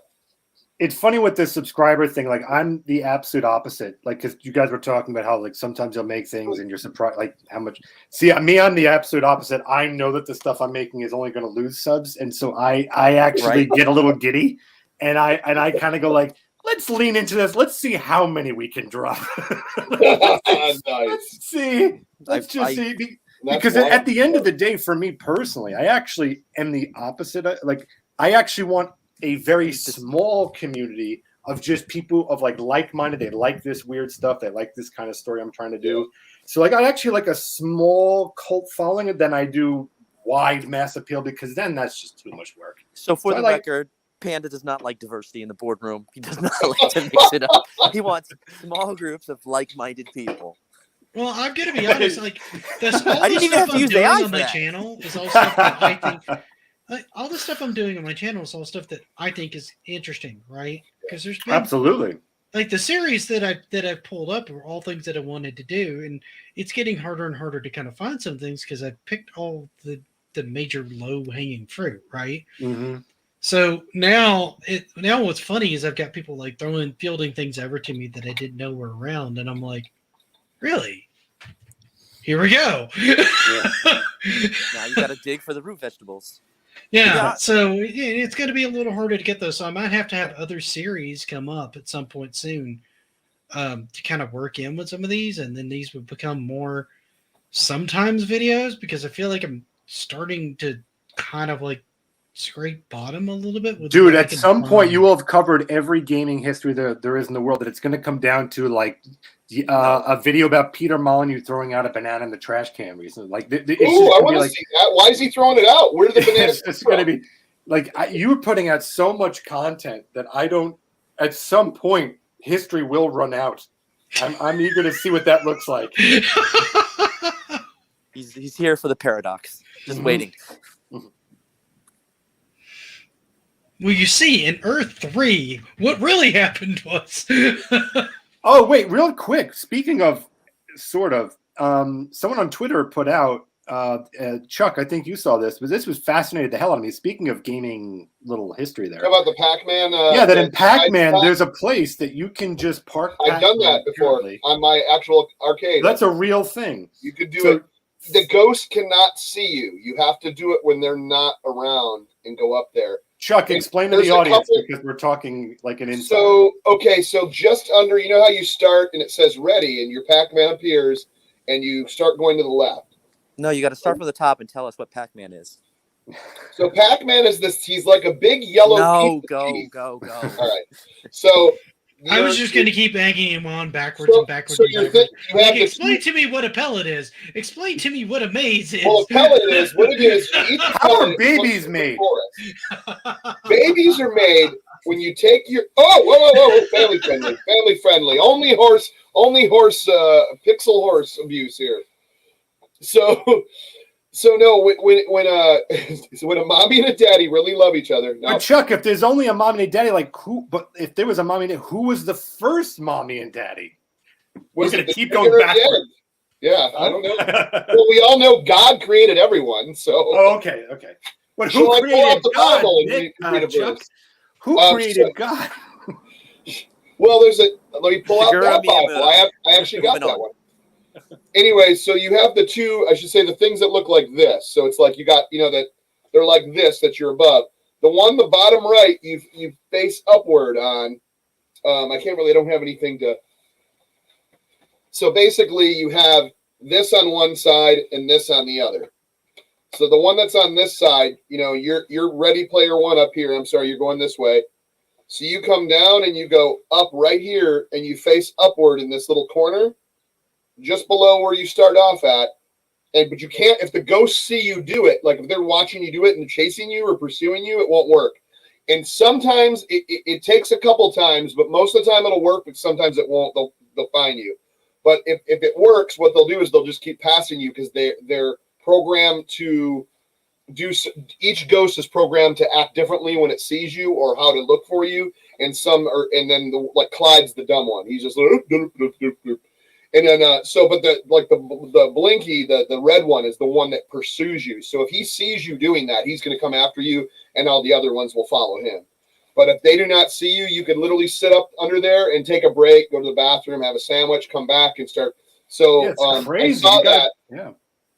It's funny with the subscriber thing. Like, I'm the absolute opposite. Like, because you guys were talking about how, like, sometimes you'll make things and you're surprised, like, how much. See, I'm the absolute opposite. I know that the stuff I'm making is only going to lose subs, and so I actually get a little giddy, and I kind of go like, let's lean into this. Let's see how many we can drop. Let's see. Let's just see. Because at the end of the day, for me personally, I actually am the opposite. Like, I actually want a very small community of just people of like-minded. They like this weird stuff. They like this kind of story I'm trying to do. So like, I actually like a small cult following than I do wide mass appeal, because then that's just too much work. So for the record, Panda does not like diversity in the boardroom. He does not like to mix it up. He wants small groups of like-minded people. Well, I'm gonna be honest. Like, that's all I the didn't even stuff have to I'm use doing AI on for my that. channel is all stuff that I think. Like, all the stuff I'm doing on my channel is all stuff that I think is interesting, right? Because there's been, absolutely, like, the series that I've pulled up are all things that I wanted to do, and it's getting harder and harder to kind of find some things because I picked all the major low hanging fruit, right? Mm-hmm. So now what's funny is I've got people like fielding things over to me that I didn't know were around, and I'm like, really? Here we go. Now you got to dig for the root vegetables. Yeah, so it's going to be a little harder to get those. So I might have to have other series come up at some point soon to kind of work in with some of these, and then these would become more sometimes videos, because I feel like I'm starting to kind of like scrape bottom a little bit. Dude, at some point you will have covered every gaming history there is in the world, that it's going to come down to like a video about Peter Molyneux throwing out a banana in the trash can recently. Like, I want to see that. Why is he throwing it out? Where did the banana? It's going to be like, you're putting out so much content that I don't. At some point, history will run out. I'm eager to see what that looks like. He's here for the paradox, just waiting. Well, you see, in Earth 3, what really happened was... Oh, wait, real quick. Speaking of, sort of, someone on Twitter put out, Chuck, I think you saw this, but this was fascinated the hell out of me. Speaking of gaming little history there. How about the Pac-Man? Yeah, that in Pac-Man, there's a place that you can just park Pac-Man. I've done that before on my actual arcade. That's a real thing. You could do it. The ghost cannot see you. You have to do it when they're not around and go up there. Chuck, explain to the audience, because we're talking like an insider. So just under, you know how you start and it says ready and your Pac-Man appears and you start going to the left. No, you got to start from the top and tell us what Pac-Man is. So Pac-Man is this, he's like a big yellow. No, go. All right. So I was just going to keep banging him on backwards and backwards. Explain to me what a pellet is. Explain to me what a maze is. Well, a pellet is what it is. How are babies made? Babies are made when you take your whoa, family friendly. Only horse pixel horse abuse here. So no, when a mommy and a daddy really love each other. Now, but Chuck, if there's only a mommy and a daddy, like who? But if there was a mommy and daddy, who was the first mommy and daddy? We're gonna keep going backwards. Yeah, I don't know. Well, we all know God created everyone, so. Oh, okay. But who created God? Chuck? Who created God? Well, let me pull out that Bible. I actually got that one. Anyway, so you have the two, I should say, the things that look like this. So it's like you got, that they're like this, that you're above. The one, the bottom right, you face upward on. I don't have anything to. So basically, you have this on one side and this on the other. So the one that's on this side, you're ready player one up here. I'm sorry, you're going this way. So you come down and you go up right here and you face upward in this little corner, just below where you start off at. But you can't, if the ghosts see you do it, like if they're watching you do it and chasing you or pursuing you, it won't work. And sometimes it takes a couple times, but most of the time it'll work, but sometimes it won't. They'll find you. But if it works, what they'll do is they'll just keep passing you because they're programmed to do. Each ghost is programmed to act differently when it sees you or how to look for you. And then like Clyde's the dumb one. He's just like, and then but the blinky, the red one is the one that pursues you. So if he sees you doing that, he's going to come after you, and all the other ones will follow him. But if they do not see you, you can literally sit up under there and take a break, go to the bathroom, have a sandwich, come back and start. So it's crazy. I saw that. Yeah.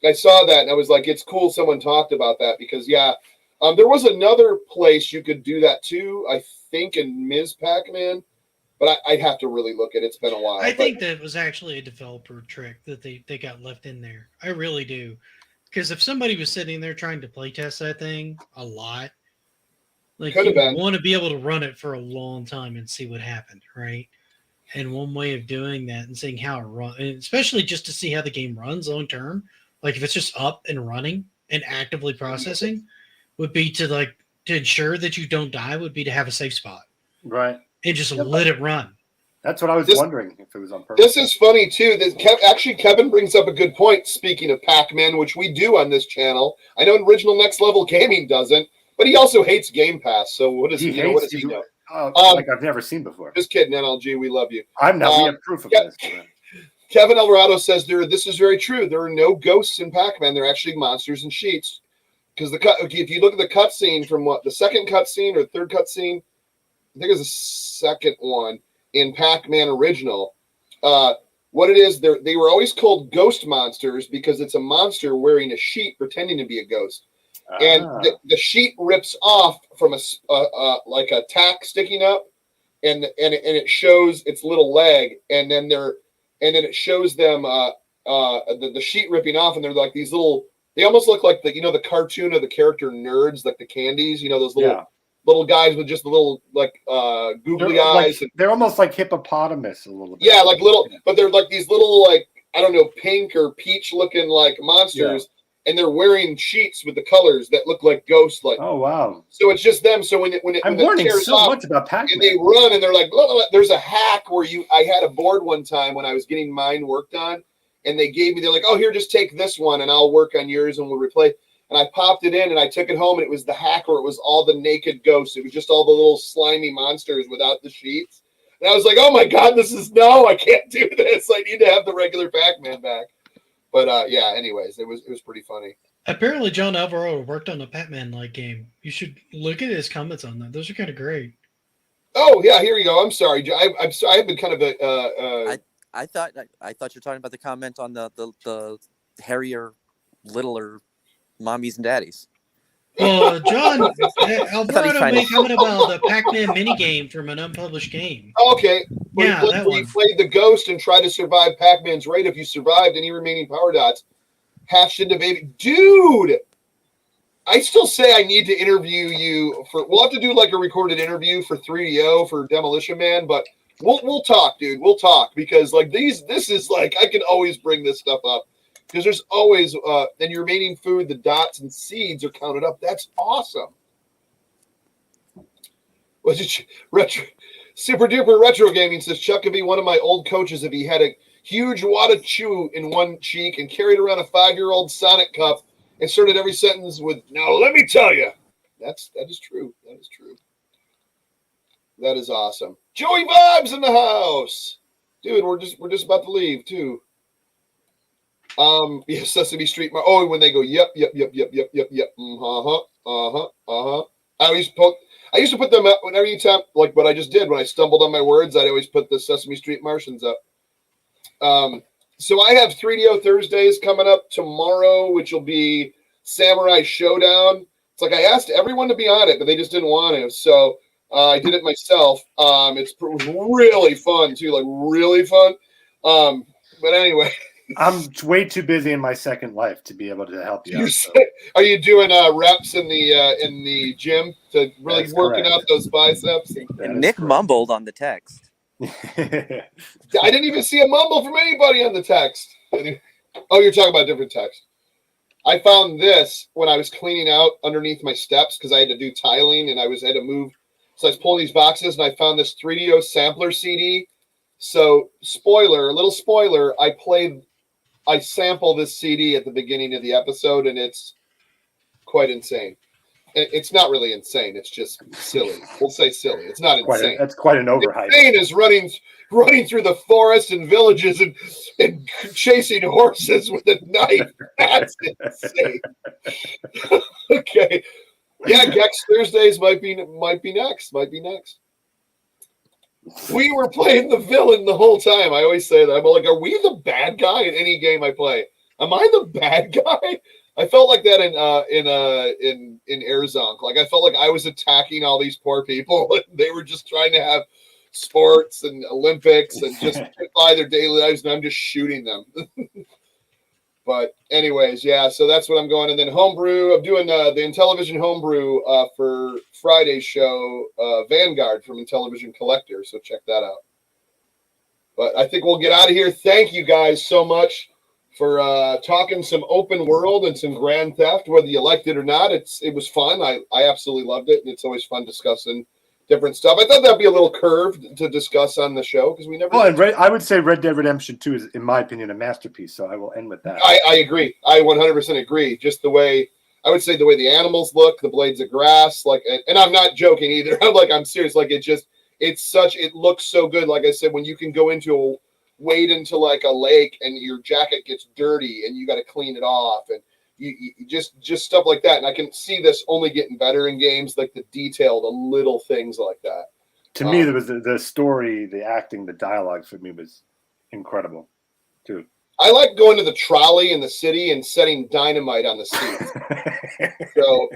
I saw that and I was like, it's cool someone talked about that because, there was another place you could do that too, I think, in Ms. Pac-Man, but I'd have to really look at it. It's been a while. I think that was actually a developer trick that they got left in there. I really do. Because if somebody was sitting there trying to playtest that thing a lot, like you want to be able to run it for a long time and see what happened, right? And one way of doing that and seeing how it runs, and especially just to see how the game runs long term, like if it's just up and running and actively processing, would be to ensure that you don't die, would be to have a safe spot. Right. And just let it run. That's what I was wondering if it was on purpose. This is funny too. Kevin brings up a good point. Speaking of Pac-Man, which we do on this channel, I know Original Next Level Gaming doesn't, but he also hates Game Pass. So what does he know? What does he know? Like I've never seen before. Just kidding, NLG. We love you. I'm not. We have proof of this. Kevin Alvarado says this is very true. There are no ghosts in Pac-Man. They're actually monsters in sheets. Because if you look at the cutscene from the second cutscene or third cutscene, I think it was the second one in Pac-Man Original. What it is, they were always called ghost monsters because it's a monster wearing a sheet pretending to be a ghost. And the sheet rips off from like a tack sticking up, and it shows its little leg, and then it shows them the sheet ripping off, and they're like these little. They almost look like the cartoon of the character nerds, like the candies, those little guys with just the little googly eyes. They're almost like hippopotamus a little bit. Yeah, like little, but they're like these little I don't know, pink or peach looking like monsters, and they're wearing sheets with the colors that look like ghosts. Oh wow! So it's just them. So when I'm learning so much about Pac-Man. And they run and they're like, blah, blah, blah. There's a hack where I had a board one time when I was getting mine worked on. And they're like, oh, here, just take this one and I'll work on yours and we'll replay. And I popped it in and I took it home and it was the hack where it was all the naked ghosts. It was just all the little slimy monsters without the sheets. And I was like, oh my God, I can't do this. I need to have the regular Pac-Man back. But anyways, it was pretty funny. Apparently John Alvarado worked on a Pac-Man-like game. You should look at his comments on that. Those are kind of great. Oh yeah, here you go. I'm sorry. I'm sorry. I've been kind of I thought you're talking about the comment on the hairier, littler mommies and daddies. Well, John Alvarado made comment about the Pac-Man minigame from an unpublished game. Okay. Where you played the ghost and tried to survive Pac-Man's raid. If you survived any remaining power dots, hatched into baby. Dude! I still say I need to interview you we'll have to do like a recorded interview for 3DO for Demolition Man, but We'll talk, dude. We'll talk because this is like I can always bring this stuff up because there's always and your remaining food, the dots and seeds are counted up. That's awesome. Was it retro? Super duper retro gaming says Chuck could be one of my old coaches if he had a huge wad of chew in one cheek and carried around a 5-year-old Sonic cup and started every sentence with "Now let me tell you." That is true. That is true. That is awesome. Joey Vibes in the house. Dude, we're just about to leave too. Yeah, Sesame Street. When they go, yep. I used to put them up whenever you tap, like what I just did when I stumbled on my words. I'd always put the Sesame Street Martians up. So I have 3DO Thursdays coming up tomorrow, which will be Samurai Showdown. It's like I asked everyone to be on it, but they just didn't want to. So I did it myself. It was really fun too, like really fun. But anyway, I'm way too busy in my second life to be able to help you out. So. Are you doing reps in the gym to really That's working correct. out those biceps? And Nick mumbled on the text. I didn't even see a mumble from anybody on the text. Oh, you're talking about a different text. I found this when I was cleaning out underneath my steps because I had to do tiling and I had to move. So I was pulling these boxes and I found this 3DO sampler CD. So a little spoiler, I sample this CD at the beginning of the episode and it's quite insane. It's not really insane. It's just silly. We'll say silly. It's not insane. That's quite an overhype. Insane is running through the forest and villages and chasing horses with a knife. That's insane. Okay. Yeah, Gex Thursdays might be next. We were playing the villain the whole time. I always say that. I'm like, are we the bad guy in any game I play? Am I the bad guy? I felt like that in Airzonk. Like I felt like I was attacking all these poor people, and they were just trying to have sports and Olympics and just get by their daily lives, and I'm just shooting them. But anyways, yeah. So that's what I'm going. And then homebrew. I'm doing the Intellivision homebrew for Friday's show, Vanguard from Intellivision Collector. So check that out. But I think we'll get out of here. Thank you guys so much for talking some open world and some Grand Theft, whether you liked it or not. It was fun. I absolutely loved it, and it's always fun discussing different stuff. I thought that'd be a little curved to discuss on the show because we never. Well, and I would say Red Dead Redemption 2 is, in my opinion, a masterpiece. So I will end with that. I agree. I 100% agree. Just the way I would say the way the animals look, the blades of grass, like, and I'm not joking either. I'm serious. Like it looks so good. Like I said, when you can go wade into like a lake and your jacket gets dirty and you got to clean it off and you just stuff like that. And I can see this only getting better in games, like the detail, the little things like that. To me, there was the story, the acting, the dialogue for me was incredible too. I like going to the trolley in the city and setting dynamite on the seat. So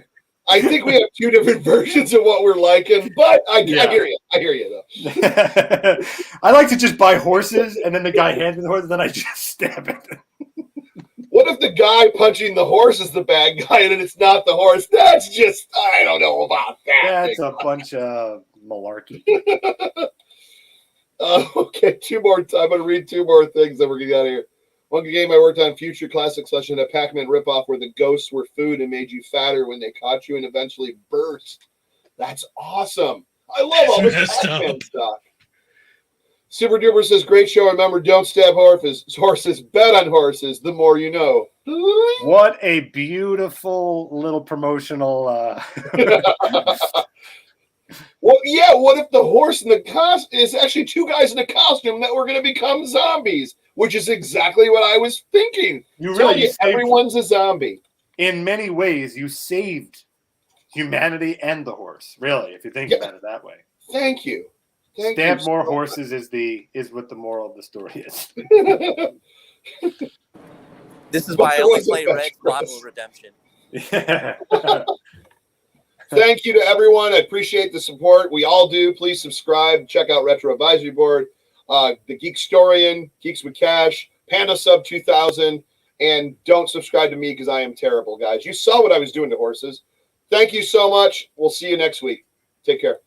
I think we have two different versions of what we're liking, but I hear you. I hear you, though. I like to just buy horses, and then the guy hands me the horse, and then I just stab it. What if the guy punching the horse is the bad guy, and it's not the horse? That's just, I don't know about that. That's a bunch of malarkey. Okay, two more. I'm going to read two more things, then we're going to get out of here. One game I worked on, Future Classic Session, a Pac-Man ripoff where the ghosts were food and made you fatter when they caught you and eventually burst. That's awesome. I love all this Pac-Man stuff. Super Duper says, great show. Remember, don't stab horses. Bet on horses. The more you know. What a beautiful little promotional. Well, yeah, what if the horse in the costume is actually two guys in a costume that were going to become zombies? Which is exactly what I was thinking. Everyone's a zombie. In many ways, you saved humanity and the horse. Really, if you think about it that way. Thank you. Stamp more horses is what the moral of the story is. This is why I only play Red Quattro Redemption. Yeah. Thank you to everyone. I appreciate the support. We all do. Please subscribe. Check out Retro Advisory Board. The Geekstorian, Geeks with Cash, Panda Sub 2000, and don't subscribe to me because I am terrible, guys. You saw what I was doing to horses. Thank you so much. We'll see you next week. Take care.